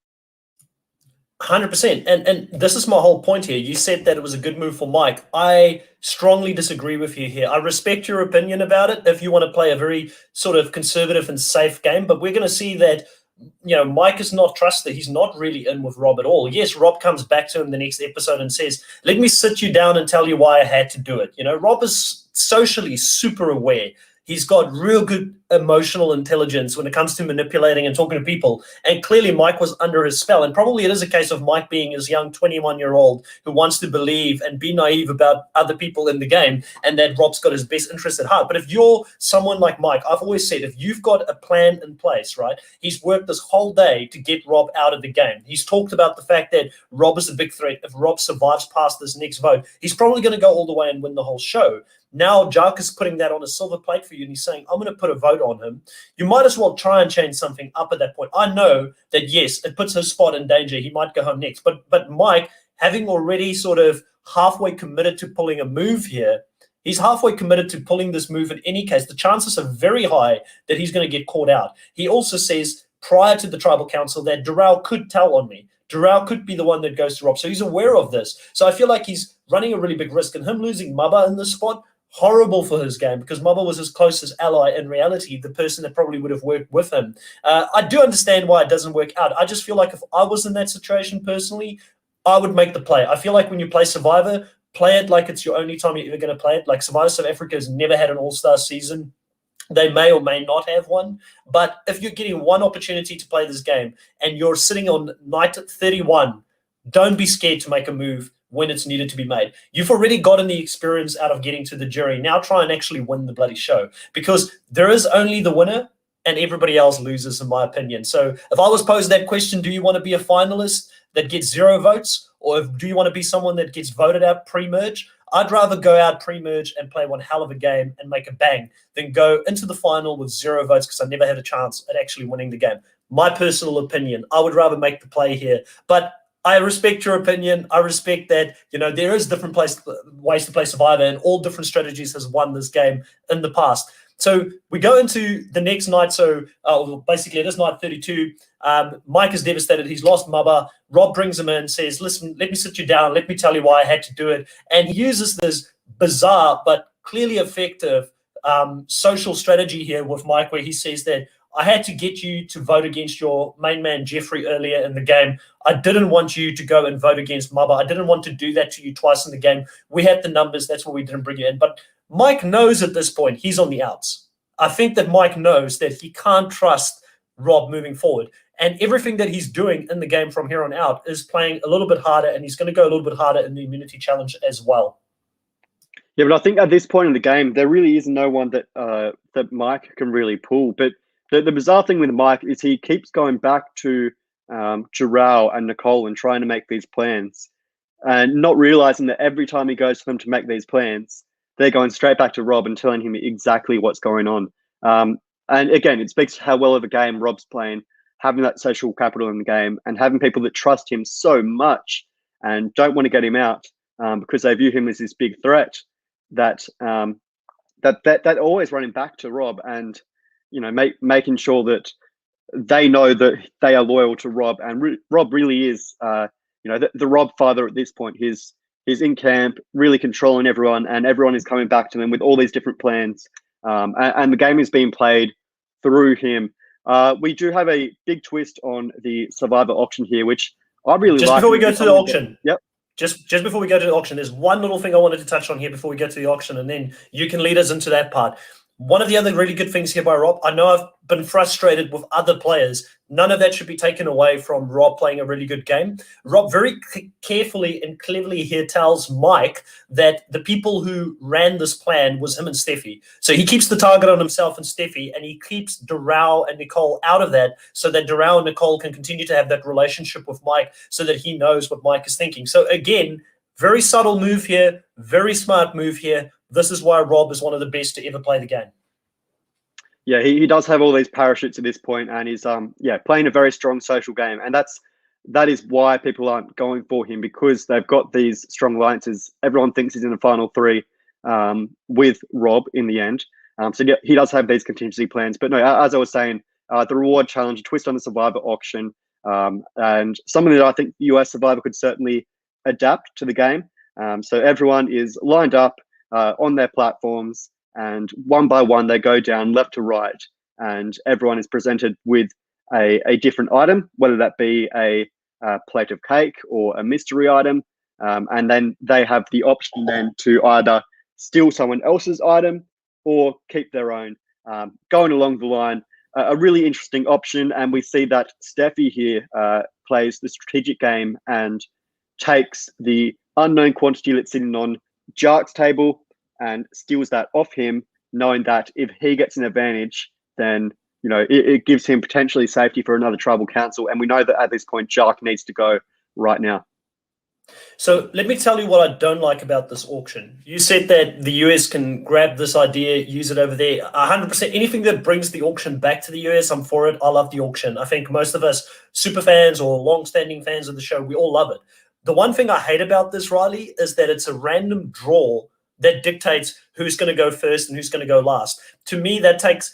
[SPEAKER 1] 100%. And this is my whole point here. You said that it was a good move for Mike. I strongly disagree with you here. I respect your opinion about it if you want to play a very sort of conservative and safe game, but we're going to see that Mike is not trusted. He's not really in with Rob at all. Yes, Rob comes back to him the next episode and says, let me sit you down and tell you why I had to do it. Rob is socially super aware. He's got real good emotional intelligence when it comes to manipulating and talking to people. And clearly Mike was under his spell. And probably it is a case of Mike being his young 21-year-old who wants to believe and be naive about other people in the game, and that Rob's got his best interest at heart. But if you're someone like Mike, I've always said, if you've got a plan in place, right, he's worked this whole day to get Rob out of the game. He's talked about the fact that Rob is a big threat. If Rob survives past this next vote, he's probably going to go all the way and win the whole show. Now Jark is putting that on a silver plate for you, and he's saying, I'm going to put a vote on him. You might as well try and change something up at that point. I know that, yes, it puts his spot in danger. He might go home next. But Mike, having already sort of halfway committed to pulling a move here, he's halfway committed to pulling this move in any case. The chances are very high that he's going to get caught out. He also says prior to the tribal council that Doral could tell on me. Doral could be the one that goes to Rob. So he's aware of this. So I feel like he's running a really big risk. And him losing Maba in this spot, horrible for his game, because Maba was his closest ally in reality, the person that probably would have worked with him. I do understand why it doesn't work out. I just feel like if I was in that situation personally, I would make the play. I feel like when you play Survivor, play it like it's your only time you're ever going to play it. Like Survivor South Africa has never had an all-star season. They may or may not have one. But if you're getting one opportunity to play this game and you're sitting on night 31 don't be scared to make a move when it's needed to be made. You've already gotten the experience out of getting to the jury. Now try and actually win the bloody show, because there is only the winner and everybody else loses, in my opinion. So if I was posed that question, do you want to be a finalist that gets 0 votes, or do you want to be someone that gets voted out pre-merge? I'd rather go out pre-merge and play one hell of a game and make a bang than go into the final with 0 votes because I never had a chance at actually winning the game. My personal opinion, I would rather make the play here. But I respect your opinion. I respect that, there is different ways to play Survivor, and all different strategies has won this game in the past. So we go into the next night. So basically it is night 32. Mike is devastated. He's lost Mubba. Rob brings him in, says, listen, let me sit you down. Let me tell you why I had to do it. And he uses this bizarre but clearly effective social strategy here with Mike, where he says that I had to get you to vote against your main man, Jeffrey, earlier in the game. I didn't want you to go and vote against Mubba. I didn't want to do that to you twice in the game. We had the numbers. That's why we didn't bring you in. But Mike knows at this point he's on the outs. I think that Mike knows that he can't trust Rob moving forward. And everything that he's doing in the game from here on out is playing a little bit harder, and he's going to go a little bit harder in the immunity challenge as well.
[SPEAKER 2] Yeah, but I think at this point in the game, there really is no one that Mike can really pull. But the bizarre thing with Mike is he keeps going back to Jarrell and Nicole and trying to make these plans, and not realizing that every time he goes for them to make these plans, they're going straight back to Rob and telling him exactly what's going on. And again, it speaks to how well of a game Rob's playing, having that social capital in the game and having people that trust him so much and don't want to get him out because they view him as this big threat that always running back to Rob and, making sure that they know that they are loyal to Rob. And Rob really is, the Rob father at this point. He's in camp, really controlling everyone, and everyone is coming back to him with all these different plans. And the game is being played through him. We do have a big twist on the Survivor auction here, which I really like.
[SPEAKER 1] Just before we go to the auction.
[SPEAKER 2] Yep.
[SPEAKER 1] Just before we go to the auction, there's one little thing I wanted to touch on here before we go to the auction, and then you can lead us into that part. One of the other really good things here by Rob, I know I've been frustrated with other players. None of that should be taken away from Rob playing a really good game. Rob very carefully and cleverly here tells Mike that the people who ran this plan was him and Steffi. So he keeps the target on himself and Steffi, and he keeps Darrell and Nicole out of that so that Darrell and Nicole can continue to have that relationship with Mike so that he knows what Mike is thinking. So again, very subtle move here, very smart move here. This is why Rob is one of the best to ever play the game.
[SPEAKER 2] Yeah, he does have all these parachutes at this point, and he's playing a very strong social game, and that is why people aren't going for him, because they've got these strong alliances. Everyone thinks he's in the final 3 with Rob in the end. So yeah, he does have these contingency plans. But no, as I was saying, the reward challenge, a twist on the Survivor auction, and something that I think the US Survivor could certainly adapt to the game. So everyone is lined up on their platforms, and one by one they go down left to right, and everyone is presented with a different item, whether that be a plate of cake or a mystery item, and then they have the option then to either steal someone else's item or keep their own. Going along the line, a really interesting option, and we see that Steffi here plays the strategic game and takes the unknown quantity that's sitting on Jark's table and steals that off him, knowing that if he gets an advantage, then it gives him potentially safety for another tribal council. And we know that at this point, Jark needs to go right now.
[SPEAKER 1] So let me tell you what I don't like about this auction. You said that the US can grab this idea, use it over there. 100%. Anything that brings the auction back to the US, I'm for it. I love the auction. I think most of us super fans or long-standing fans of the show, we all love it. The one thing I hate about this, Riley, is that it's a random draw that dictates who's going to go first and who's going to go last. To me, it takes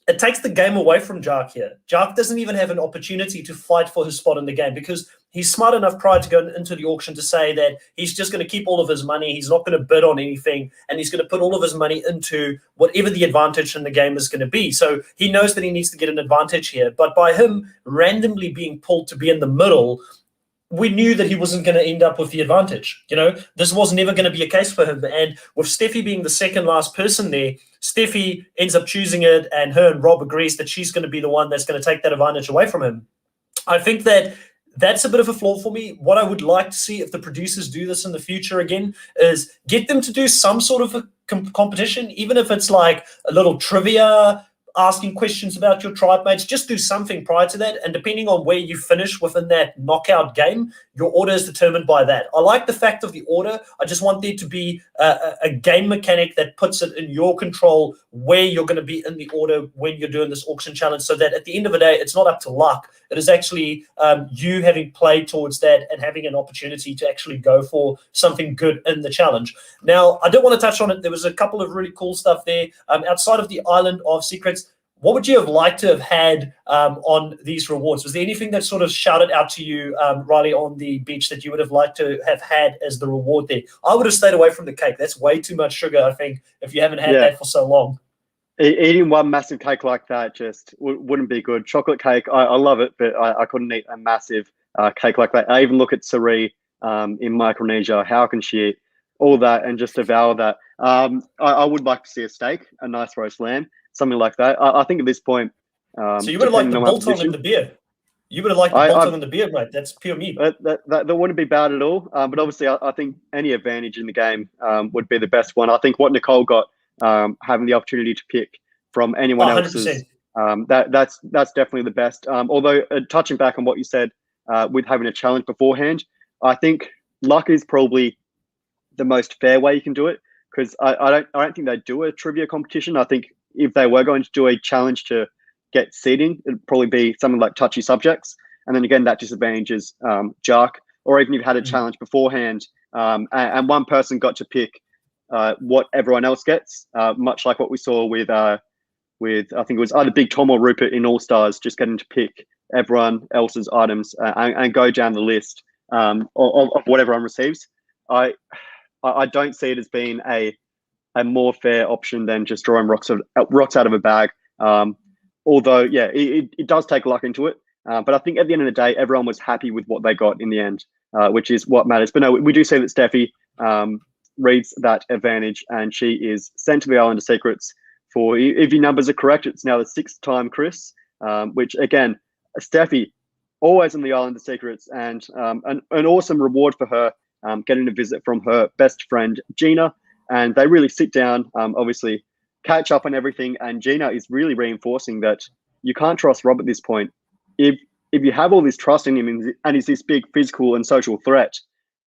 [SPEAKER 1] the game away from Jark here. Jark doesn't even have an opportunity to fight for his spot in the game because he's smart enough prior to go into the auction to say that he's just going to keep all of his money. He's not going to bid on anything, and he's going to put all of his money into whatever the advantage in the game is going to be. So he knows that he needs to get an advantage here. But by him randomly being pulled to be in the middle, we knew that he wasn't going to end up with the advantage. This was never going to be a case for him. And with Steffi being the second last person there, Steffi ends up choosing it, and her and Rob agrees that she's going to be the one that's going to take that advantage away from him. I think that that's a bit of a flaw for me. What I would like to see, if the producers do this in the future again, is get them to do some sort of a competition, even if it's like a little trivia, asking questions about your tribe mates. Just do something prior to that, and depending on where you finish within that knockout game, your order is determined by that. I like the fact of the order. I just want there to be a game mechanic that puts it in your control where you're going to be in the order when you're doing this auction challenge, so that at the end of the day, it's not up to luck. It is actually you having played towards that and having an opportunity to actually go for something good in the challenge. Now, I don't want to touch on it. There was a couple of really cool stuff there. Outside of the Island of Secrets, what would you have liked to have had on these rewards? Was there anything that sort of shouted out to you, Riley, on the beach that you would have liked to have had as the reward there? I would have stayed away from the cake. That's way too much sugar, I think, if you haven't had that for so long.
[SPEAKER 2] Eating one massive cake like that just wouldn't be good. Chocolate cake, I love it, but I couldn't eat a massive cake like that. I even look at Sari in Micronesia. How can she eat all that and just devour that? I would like to see a steak, a nice roast lamb, something like that. I think at this point,
[SPEAKER 1] so you would have liked the biltong and the beer. You would have liked the biltong and the beer, mate. That's pure meat.
[SPEAKER 2] That wouldn't be bad at all. But obviously, I think any advantage in the game would be the best one. I think what Nicole got, having the opportunity to pick from anyone else's, that's definitely the best. Although touching back on what you said with having a challenge beforehand, I think luck is probably the most fair way you can do it, because I don't think they do a trivia competition. I think if they were going to do a challenge to get seeding, it'd probably be something like touchy subjects, and then again that disadvantages Jark. Or even if you had a challenge beforehand and one person got to pick what everyone else gets, much like what we saw with I think it was either Big Tom or Rupert in All Stars, just getting to pick everyone else's items and go down the list of what everyone receives. I don't see it as being a more fair option than just drawing rocks out of a bag. Although, yeah, it does take luck into it. But I think at the end of the day, everyone was happy with what they got in the end, which is what matters. But no, we do see that Steffi reads that advantage, and she is sent to the Island of Secrets for, if your numbers are correct, it's now the 6th time, Chris, which again, Steffi, always in the Island of Secrets, and an awesome reward for her, getting a visit from her best friend, Gina. And they really sit down, obviously catch up on everything. And Gina is really reinforcing that you can't trust Rob at this point. If you have all this trust in him and he's this big physical and social threat,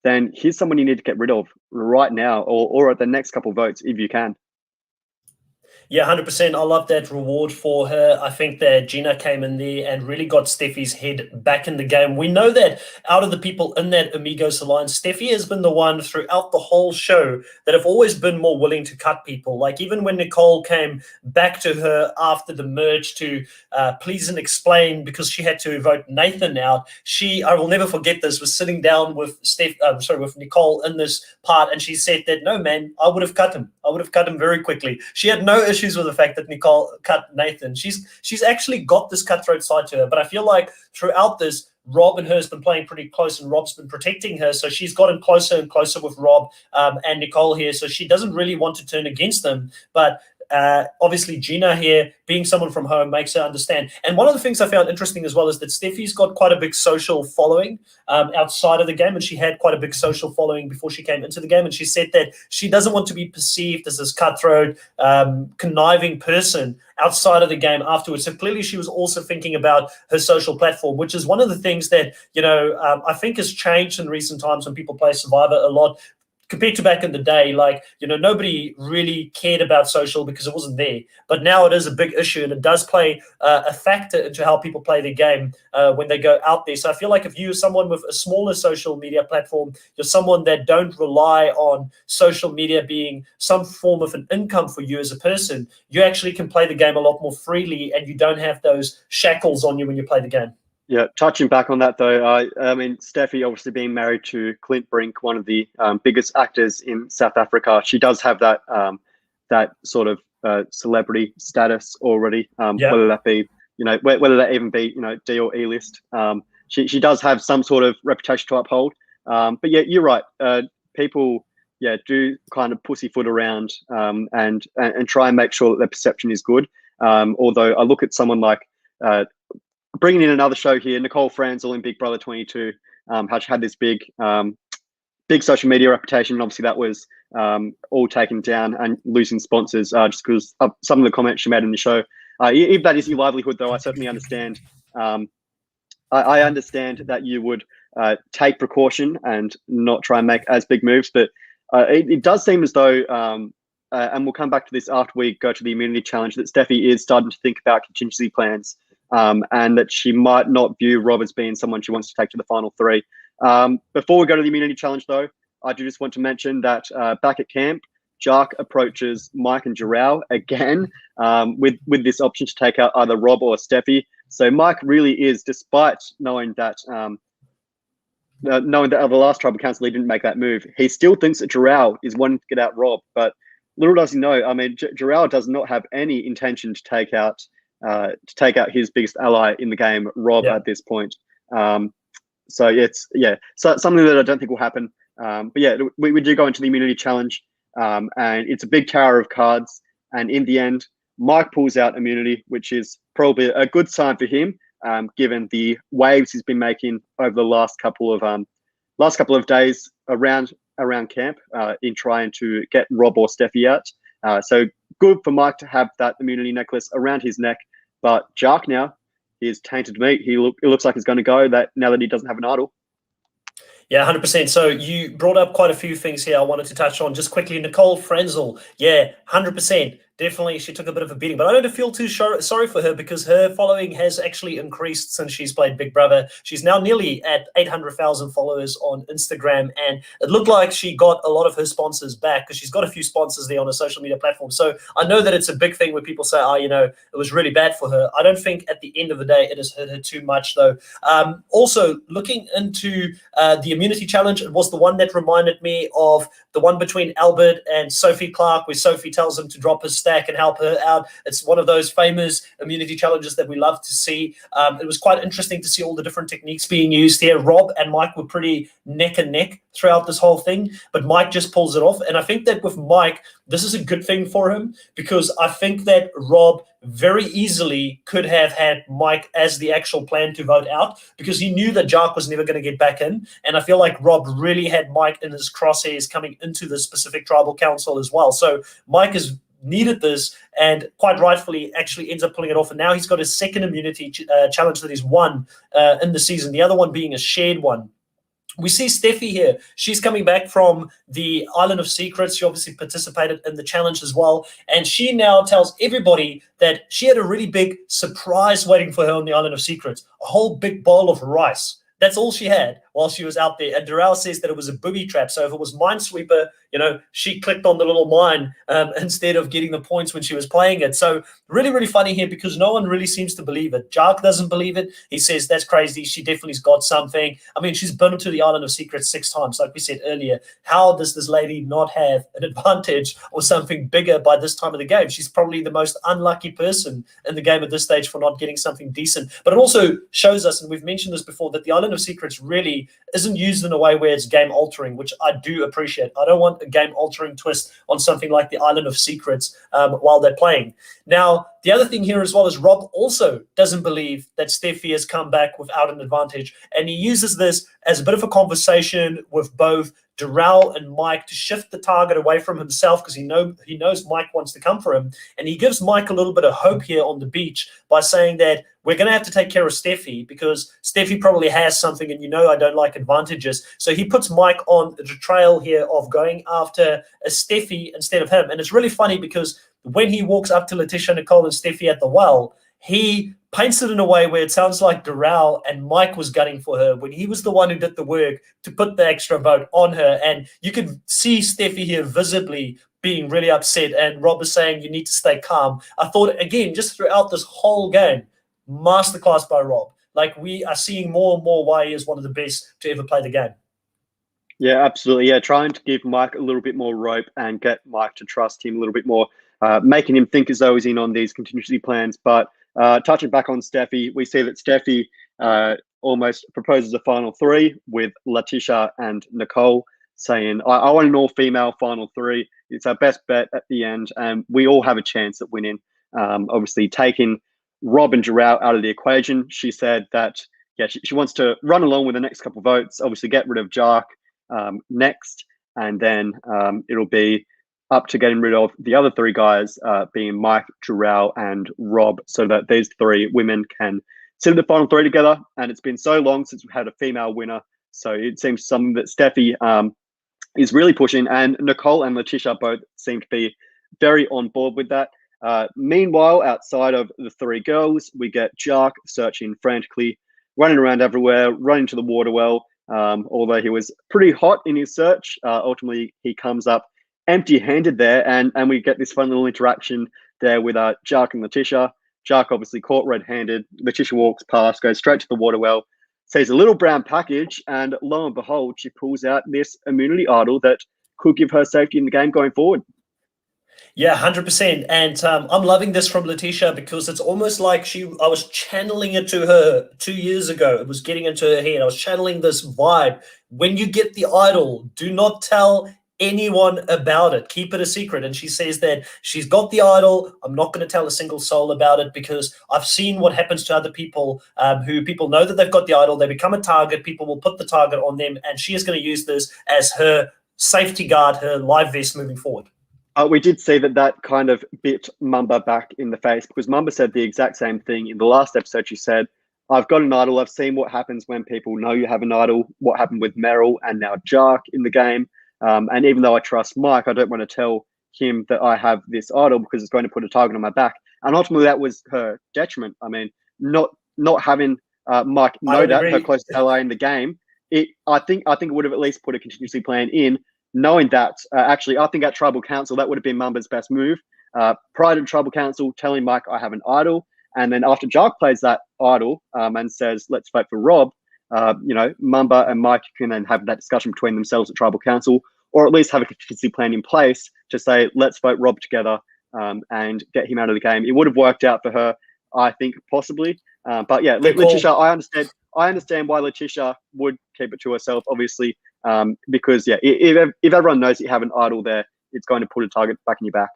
[SPEAKER 2] then here's someone you need to get rid of right now, or at the next couple of votes if you can.
[SPEAKER 1] Yeah, 100%. I love that reward for her. I think that Gina came in there and really got Steffi's head back in the game. We know that out of the people in that Amigos Alliance, Steffi has been the one throughout the whole show that have always been more willing to cut people. Like even when Nicole came back to her after the merge to please and explain, because she had to vote Nathan out, I will never forget this, was sitting down with with Nicole in this part, and she said that, no, man, I would have cut him. I would have cut him very quickly. She had no issues with the fact that Nicole cut Nathan. She's actually got this cutthroat side to her, but I feel like throughout this, Rob and her has been playing pretty close, and Rob's been protecting her, so she's gotten closer and closer with Rob and Nicole here, so she doesn't really want to turn against them, but obviously Gina here, being someone from home, makes her understand. And one of the things I found interesting as well is that Steffi's got quite a big social following outside of the game, and she had quite a big social following before she came into the game, and she said that she doesn't want to be perceived as this cutthroat, conniving person outside of the game afterwards. So clearly she was also thinking about her social platform, which is one of the things that, I think has changed in recent times when people play Survivor a lot, compared to back in the day. Like, nobody really cared about social because it wasn't there. But now it is a big issue, and it does play a factor into how people play the game when they go out there. So I feel like if you're someone with a smaller social media platform, you're someone that don't rely on social media being some form of an income for you as a person, you actually can play the game a lot more freely, and you don't have those shackles on you when you play the game.
[SPEAKER 2] Yeah, touching back on that though, I mean, Steffi obviously being married to Clint Brink, one of the biggest actors in South Africa, she does have that that sort of celebrity status already. Whether that be, whether that even be, D or E list, she does have some sort of reputation to uphold. But yeah, you're right. People, do kind of pussyfoot around and try and make sure that their perception is good. Although I look at someone like bringing in another show here, Nicole Franzel in Big Brother 22, has had this big social media reputation, and obviously that was all taken down and losing sponsors just because of some of the comments she made in the show. If that is your livelihood, though, I certainly understand. I understand that you would take precaution and not try and make as big moves, but it does seem as though, and we'll come back to this after we go to the immunity challenge, that Steffi is starting to think about contingency plans, and that she might not view Rob as being someone she wants to take to the final three. Before we go to the immunity challenge, though, I do just want to mention that back at camp, Jark approaches Mike and Jarrell again with this option to take out either Rob or Steffi. So Mike really is, despite knowing that the last tribal council he didn't make that move, he still thinks that Jarrell is wanting to get out Rob. But little does he know, I mean, Jarrell does not have any intention to take out his biggest ally in the game, Rob, at this point. So it's something that I don't think will happen. But yeah, we do go into the immunity challenge, and it's a big tower of cards. And in the end, Mike pulls out immunity, which is probably a good sign for him, given the waves he's been making over the last couple of days around camp in trying to get Rob or Steffi out. So good for Mike to have that immunity necklace around his neck. But Jark now is tainted meat. It looks like he's going to go now that he doesn't have an idol.
[SPEAKER 1] Yeah, 100%. So you brought up quite a few things here I wanted to touch on. Just quickly, Nicole Franzel. Yeah, 100%. Definitely, she took a bit of a beating, but I don't feel too sorry for her because her following has actually increased since she's played Big Brother. She's now nearly at 800,000 followers on Instagram, and it looked like she got a lot of her sponsors back because she's got a few sponsors there on a social media platform. So I know that it's a big thing where people say, it was really bad for her. I don't think at the end of the day it has hurt her too much, though. Also, looking into the immunity challenge, it was the one that reminded me of the one between Albert and Sophie Clark, where Sophie tells him to drop his stack and help her out. It's one of those famous immunity challenges that we love to see. It was quite interesting to see all the different techniques being used here. Rob and Mike were pretty neck and neck throughout this whole thing, but Mike just pulls it off. And I think that with Mike, this is a good thing for him because I think that Rob very easily could have had Mike as the actual plan to vote out because he knew that Jark was never going to get back in. And I feel like Rob really had Mike in his crosshairs coming into the specific tribal council as well. So Mike has needed this and quite rightfully actually ends up pulling it off. And now he's got his second immunity challenge that he's won in the season, the other one being a shared one. We see Steffi here. She's coming back from the Island of Secrets. She obviously participated in the challenge as well. And she now tells everybody that she had a really big surprise waiting for her on the Island of Secrets, a whole big bowl of rice. That's all she had while she was out there. And Darrell says that it was a booby trap. So if it was Minesweeper, she clicked on the little mine instead of getting the points when she was playing it. So really, really funny here because no one really seems to believe it. Jark doesn't believe it. He says, that's crazy. She definitely's got something. I mean, she's been to the Island of Secrets 6 times, like we said earlier. How does this lady not have an advantage or something bigger by this time of the game? She's probably the most unlucky person in the game at this stage for not getting something decent. But it also shows us, and we've mentioned this before, that the Island of Secrets really isn't used in a way where it's game altering, which I do appreciate. I don't want a game altering twist on something like the Island of Secrets while they're playing. Now, the other thing here as well is Rob also doesn't believe that Steffi has come back without an advantage. And he uses this as a bit of a conversation with both Darrell and Mike to shift the target away from himself because he knows Mike wants to come for him. And he gives Mike a little bit of hope here on the beach by saying that we're going to have to take care of Steffi because Steffi probably has something and I don't like advantages. So he puts Mike on the trail here of going after a Steffi instead of him. And it's really funny because when he walks up to Letitia, Nicole, and Steffi at the well, he paints it in a way where it sounds like Darrell and Mike was gunning for her when he was the one who did the work to put the extra vote on her. And you could see Steffi here visibly being really upset. And Rob is saying, you need to stay calm. I thought, again, just throughout this whole game, masterclass by Rob. Like, we are seeing more and more why he is one of the best to ever play the game.
[SPEAKER 2] Yeah, absolutely. Yeah, trying to give Mike a little bit more rope and get Mike to trust him a little bit more, making him think as though he's in on these contingency plans. But touching back on Steffi, we see that Steffi almost proposes a final 3 with Letitia and Nicole saying, I want an all-female final 3. It's our best bet at the end, and we all have a chance at winning. Obviously, taking Rob and Jarrell out of the equation. She said that, yeah, she wants to run along with the next couple of votes, obviously get rid of Jark next, and then it'll be up to getting rid of the other three guys, being Mike, Jarrell, and Rob, so that these three women can sit in the final three together. And it's been so long since we've had a female winner, so it seems something that Steffi is really pushing, and Nicole and Letitia both seem to be very on board with that. Meanwhile, outside of the three girls, we get Jark searching frantically, running around everywhere, running to the water well. Although he was pretty hot in his search, ultimately he comes up empty-handed there, and we get this fun little interaction there with Jark and Letitia. Jark obviously caught red-handed. Letitia walks past, goes straight to the water well, sees a little brown package, and lo and behold, she pulls out this immunity idol that could give her safety in the game going forward.
[SPEAKER 1] Yeah, 100%. And I'm loving this from Letitia, because it's almost like I was channeling it to her 2 years ago. It was getting into her head. I was channeling this vibe. When you get the idol, do not tell anyone about it. Keep it a secret. And she says that she's got the idol. I'm not going to tell a single soul about it, because I've seen what happens to other people who people know that they've got the idol. They become a target. People will put the target on them. And she is going to use this as her safety guard, her live vest moving forward.
[SPEAKER 2] We did see that kind of bit Mamba back in the face, because Mamba said the exact same thing in the last episode. She said, I've got an idol. I've seen what happens when people know you have an idol, what happened with Meryl and now Jark in the game. And even though I trust Mike, I don't want to tell him that I have this idol, because it's going to put a target on my back. And ultimately that was her detriment. I mean, not having Mike know that, her close ally in the game, I think it would have at least put a contingency plan in, knowing that. Actually, I think at Tribal Council, that would have been Mamba's best move. Prior to Tribal Council, telling Mike I have an idol. And then after Jark plays that idol and says, let's vote for Rob, Mamba and Mike can then have that discussion between themselves at Tribal Council, or at least have a contingency plan in place to say, let's vote Rob together and get him out of the game. It would have worked out for her, I think, possibly. But yeah, Letitia, I understand why Letitia would keep it to herself, obviously, because yeah, if everyone knows you have an idol there, it's going to put a target back in your back.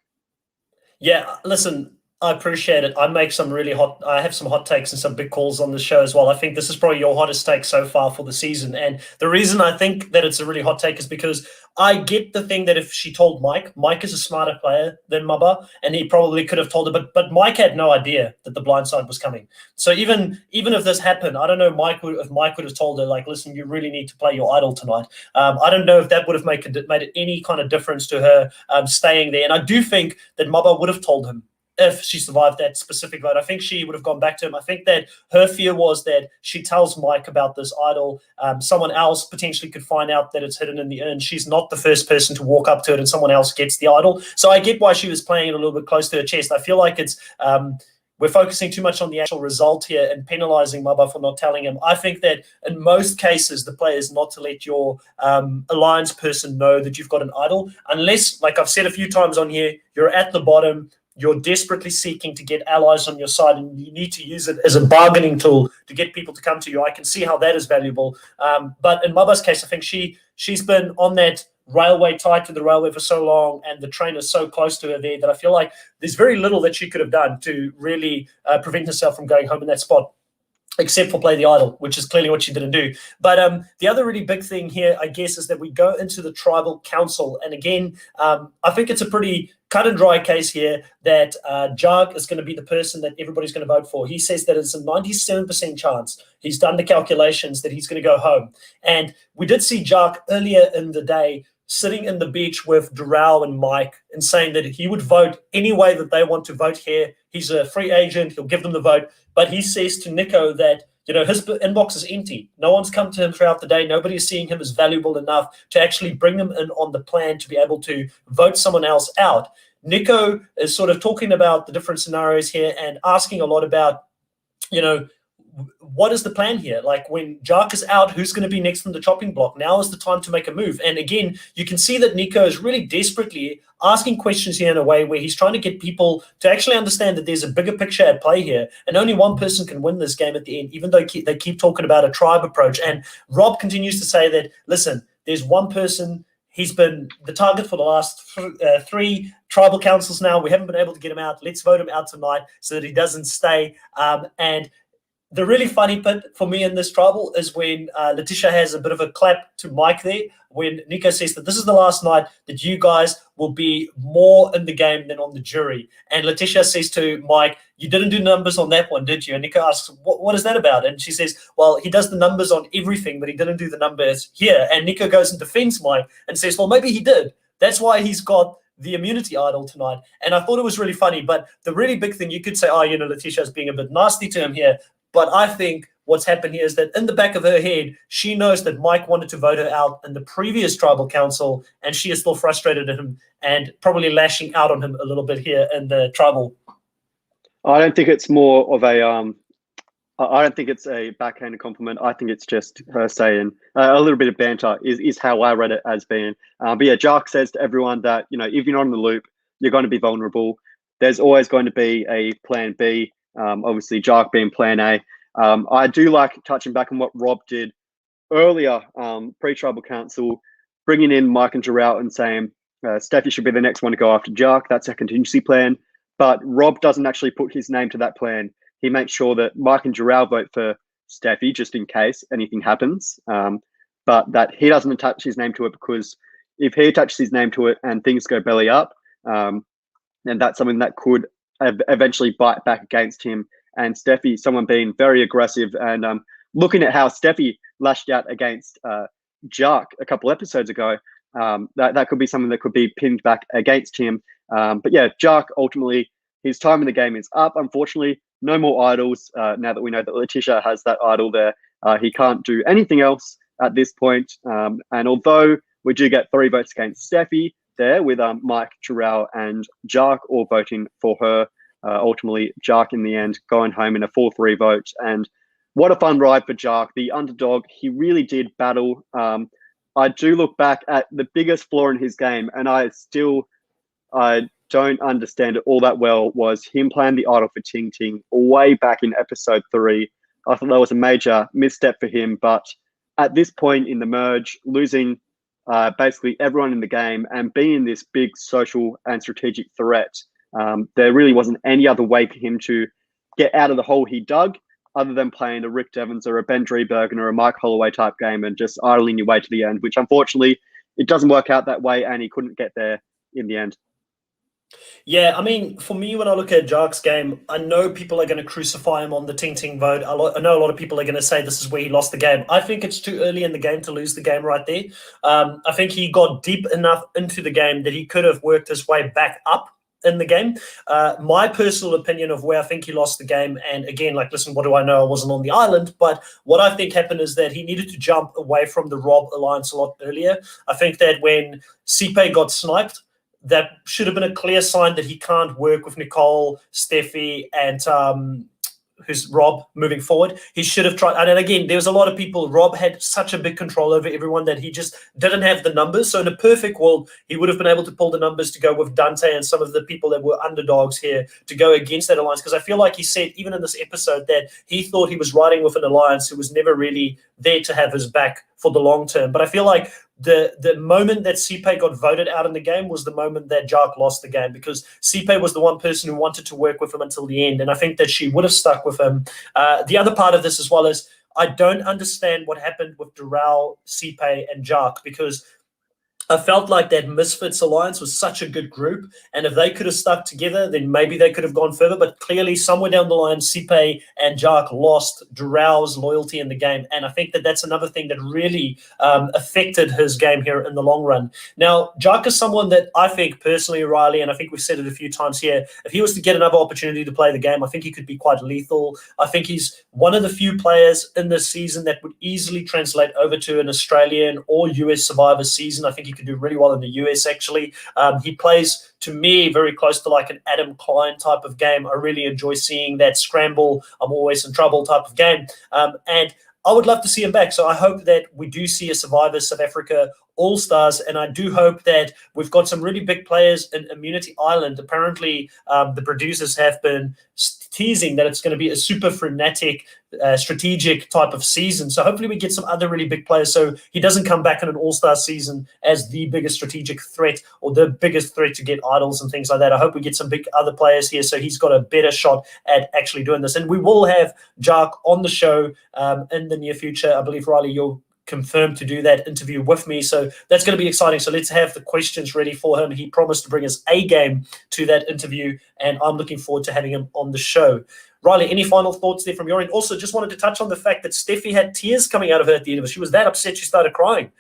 [SPEAKER 1] Yeah, listen, I appreciate it. I have some hot takes and some big calls on the show as well. I think this is probably your hottest take so far for the season. And the reason I think that it's a really hot take is because I get the thing that if she told Mike is a smarter player than Mamba, and he probably could have told her, but Mike had no idea that the blindside was coming. So even if this happened, I don't know if Mike would have told her, like, listen, you really need to play your idol tonight. I don't know if that would have made it any kind of difference to her staying there. And I do think that Mamba would have told him if she survived that specific vote. I think she would have gone back to him. I think that her fear was that she tells Mike about this idol. Someone else potentially could find out that it's hidden in the urn. She's not the first person to walk up to it, and someone else gets the idol. So I get why she was playing it a little bit close to her chest. I feel like it's we're focusing too much on the actual result here and penalizing Mamba for not telling him. I think that in most cases, the player is not to let your alliance person know that you've got an idol, unless, like I've said a few times on here, you're at the bottom, you're desperately seeking to get allies on your side, and you need to use it as a bargaining tool to get people to come to you. I can see how that is valuable. But in Mamba's case, I think she's been on that railway, tied to the railway for so long, and the train is so close to her there that I feel like there's very little that she could have done to really prevent herself from going home in that spot, except for play the idol, which is clearly what she didn't do. But the other really big thing here, I guess, is that we go into the Tribal Council. And again, I think it's a pretty cut and dry case here that Jark is going to be the person that everybody's going to vote for. He says that it's a 97% chance. He's done the calculations that he's going to go home. And we did see Jark earlier in the day sitting in the beach with Darrell and Mike and saying that he would vote any way that they want to vote here. He's a free agent. He'll give them the vote. But he says to Nico that, his inbox is empty. No one's come to him throughout the day. Nobody is seeing him as valuable enough to actually bring them in on the plan to be able to vote someone else out. Nico is sort of talking about the different scenarios here and asking a lot about, what is the plan here? Like, when Jark is out, who's going to be next from the chopping block? Now is the time to make a move. And again, you can see that Nico is really desperately asking questions here in a way where he's trying to get people to actually understand that there's a bigger picture at play here, and only one person can win this game at the end, even though they keep talking about a tribe approach. And Rob continues to say that, listen, there's one person He's been the target for the last three tribal councils now. We haven't been able to get him out. Let's vote him out tonight so that he doesn't stay. And the really funny bit for me in this tribal is when Letitia has a bit of a clap to Mike there, when Nico says that this is the last night that you guys will be more in the game than on the jury. And Letitia says to Mike, you didn't do numbers on that one, did you? And Nico asks, what is that about? And she says, well, he does the numbers on everything, but he didn't do the numbers here. And Nico goes and defends Mike and says, well, maybe he did. That's why he's got the immunity idol tonight. And I thought it was really funny. But the really big thing, you could say, oh, Letitia's being a bit nasty to him here. But I think what's happened here is that in the back of her head, she knows that Mike wanted to vote her out in the previous tribal council, and she is still frustrated at him and probably lashing out on him a little bit here in the tribal.
[SPEAKER 2] I don't think it's more of a I don't think it's a backhanded compliment. I think it's just her saying a little bit of banter is how I read it as being. But yeah, Jark says to everyone that, if you're not in the loop, you're going to be vulnerable. There's always going to be a plan B. Obviously, Jark being plan A. I do like touching back on what Rob did earlier, pre-tribal council, bringing in Mike and Jarrell and saying, Steffi should be the next one to go after Jark. That's a contingency plan. But Rob doesn't actually put his name to that plan. He makes sure that Mike and Jarrell vote for Steffi just in case anything happens. But that he doesn't attach his name to it, because if he attaches his name to it and things go belly up, then that's something that could eventually bite back against him and Steffi, someone being very aggressive. And looking at how Steffi lashed out against Jark a couple episodes ago, that could be something that could be pinned back against him. But yeah, Jark, ultimately, his time in the game is up. Unfortunately, no more idols. Now that we know that Letitia has that idol there, he can't do anything else at this point. And although we do get 3 votes against Steffi there, with Mike, Jarrell, and Jark all voting for her, ultimately Jark in the end going home in a 4-3 vote. And what a fun ride for Jark, the underdog. He really did battle. I do look back at the biggest flaw in his game, and I don't understand it all that well, was him playing the idol for Ting Ting way back in episode 3. I thought that was a major misstep for him. But at this point in the merge, losing basically everyone in the game and being this big social and strategic threat, there really wasn't any other way for him to get out of the hole he dug, other than playing a Rick Devens or a Ben Driebergen or a Mike Holloway type game and just idling your way to the end, which unfortunately it doesn't work out that way, and he couldn't get there in the end.
[SPEAKER 1] Yeah, I mean, for me, when I look at Jark's game, I know people are going to crucify him on the Ting Ting vote. I know a lot of people are going to say this is where he lost the game. I think it's too early in the game to lose the game right there. I think he got deep enough into the game that he could have worked his way back up in the game. My personal opinion of where I think he lost the game, and again, listen, what do I know? I wasn't on the island, but what I think happened is that he needed to jump away from the Rob alliance a lot earlier. I think that when Sipe got sniped, that should have been a clear sign that he can't work with Nicole, Steffi, and who's Rob moving forward. He should have tried. And then again, there was a lot of people. Rob had such a big control over everyone that he just didn't have the numbers. So in a perfect world, he would have been able to pull the numbers to go with Dante and some of the people that were underdogs here to go against that alliance. Because I feel like he said, even in this episode, that he thought he was riding with an alliance who was never really there to have his back for the long term. But I feel like the moment that Sipe got voted out in the game was the moment that Jark lost the game, because Sipe was the one person who wanted to work with him until the end, and I think that she would have stuck with him. The other part of this as well is I don't understand what happened with Darrell, Sipe, and Jark, because I felt like that Misfits Alliance was such a good group, and if they could have stuck together, then maybe they could have gone further. But clearly, somewhere down the line, Sipe and Jark lost Darrell's loyalty in the game, and I think that that's another thing that really affected his game here in the long run. Now, Jark is someone that I think personally, Riley, and I think we've said it a few times here, if he was to get another opportunity to play the game, I think he could be quite lethal. I think he's one of the few players in this season that would easily translate over to an Australian or US Survivor season. I think he could do really well in the US, actually. He plays, to me, very close to like an Adam Klein type of game. I really enjoy seeing that scramble, I'm always in trouble type of game. And I would love to see him back. So I hope that we do see a Survivor South Africa All-Stars, and I do hope that we've got some really big players in Immunity Island. Apparently, the producers have been teasing that it's going to be a super frenetic, strategic type of season. So hopefully we get some other really big players, so he doesn't come back in an all-star season as the biggest strategic threat or the biggest threat to get idols and things like that. I hope we get some big other players here, so he's got a better shot at actually doing this. And we will have Jark on the show in the near future. I believe, Riley, you're confirmed to do that interview with me, so that's going to be exciting. So let's have the questions ready for him. He promised to bring his A game to that interview, and I'm looking forward to having him on the show. Riley, any final thoughts there from your end? Also, just wanted to touch on the fact that Steffi had tears coming out of her at the end of it. She was that upset she started crying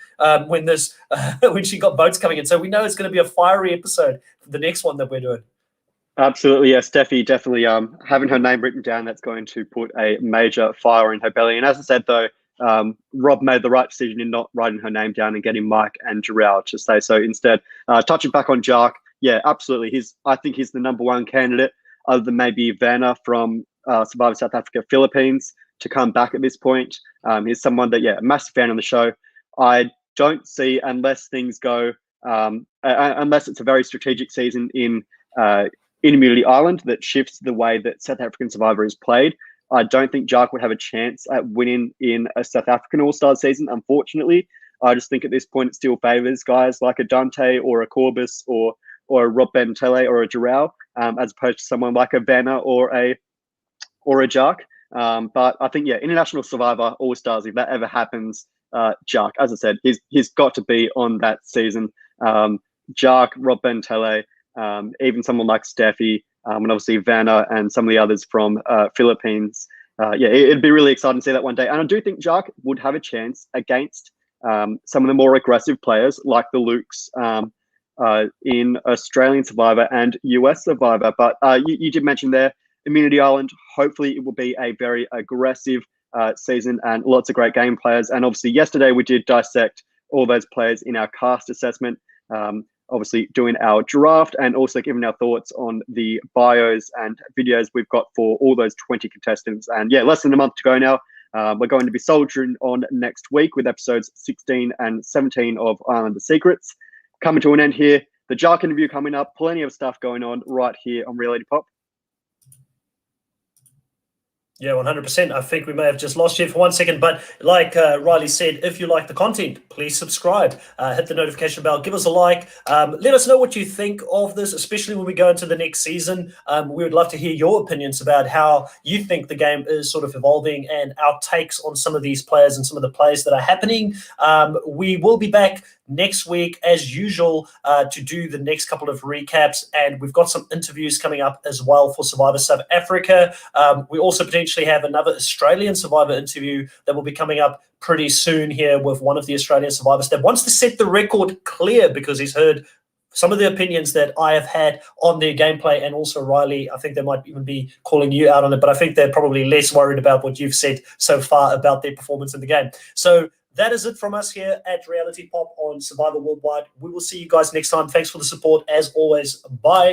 [SPEAKER 1] when she got votes coming in. So we know it's going to be a fiery episode for the next one that we're doing.
[SPEAKER 2] Absolutely, yeah. Steffi definitely having her name written down, that's going to put a major fire in her belly. And as I said, though, Rob made the right decision in not writing her name down and getting Mike and Jarrell to stay. So instead, touching back on Jark, yeah, absolutely. I think he's the number one candidate, other than maybe Vanna from Survivor South Africa, Philippines, to come back at this point. He's someone that, yeah, a massive fan on the show. I don't see, unless things go, unless it's a very strategic season in Immunity Island that shifts the way that South African Survivor is played, I don't think Jark would have a chance at winning in a South African All-Star season, unfortunately. I just think at this point it still favours guys like a Dante or a Corbus or a Rob Bentele or a Jarrell, as opposed to someone like a Vanna or a Jark. But I think, yeah, International Survivor All-Stars, if that ever happens, Jark, as I said, he's got to be on that season. Jark, Rob Bentele, even someone like Steffi, and obviously Vanna and some of the others from Philippines. Yeah, it'd be really exciting to see that one day. And I do think Jark would have a chance against some of the more aggressive players like the Lukes in Australian Survivor and US Survivor. But you did mention there, Immunity Island, hopefully it will be a very aggressive season and lots of great game players. And obviously yesterday we did dissect all those players in our cast assessment. Obviously doing our draft and also giving our thoughts on the bios and videos we've got for all those 20 contestants. And yeah, less than a month to go now. We're going to be soldiering on next week with episodes 16 and 17 of Islander Secrets. Coming to an end here. The Jark interview coming up. Plenty of stuff going on right here on Reality Pop.
[SPEAKER 1] Yeah, 100%. I think we may have just lost you for 1 second, but like Riley said, if you like the content, please subscribe, hit the notification bell, give us a like, let us know what you think of this, especially when we go into the next season. We would love to hear your opinions about how you think the game is sort of evolving and our takes on some of these players and some of the plays that are happening. We will be back next week, as usual, to do the next couple of recaps, and we've got some interviews coming up as well for Survivor South Africa. We also potentially have another Australian Survivor interview that will be coming up pretty soon here with one of the Australian Survivors that wants to set the record clear because he's heard some of the opinions that I have had on their gameplay, and also Riley, I think they might even be calling you out on it, but I think they're probably less worried about what you've said so far about their performance in the game. So that is it from us here at Reality Pop on Survivor Worldwide. We will see you guys next time. Thanks for the support as always. Bye.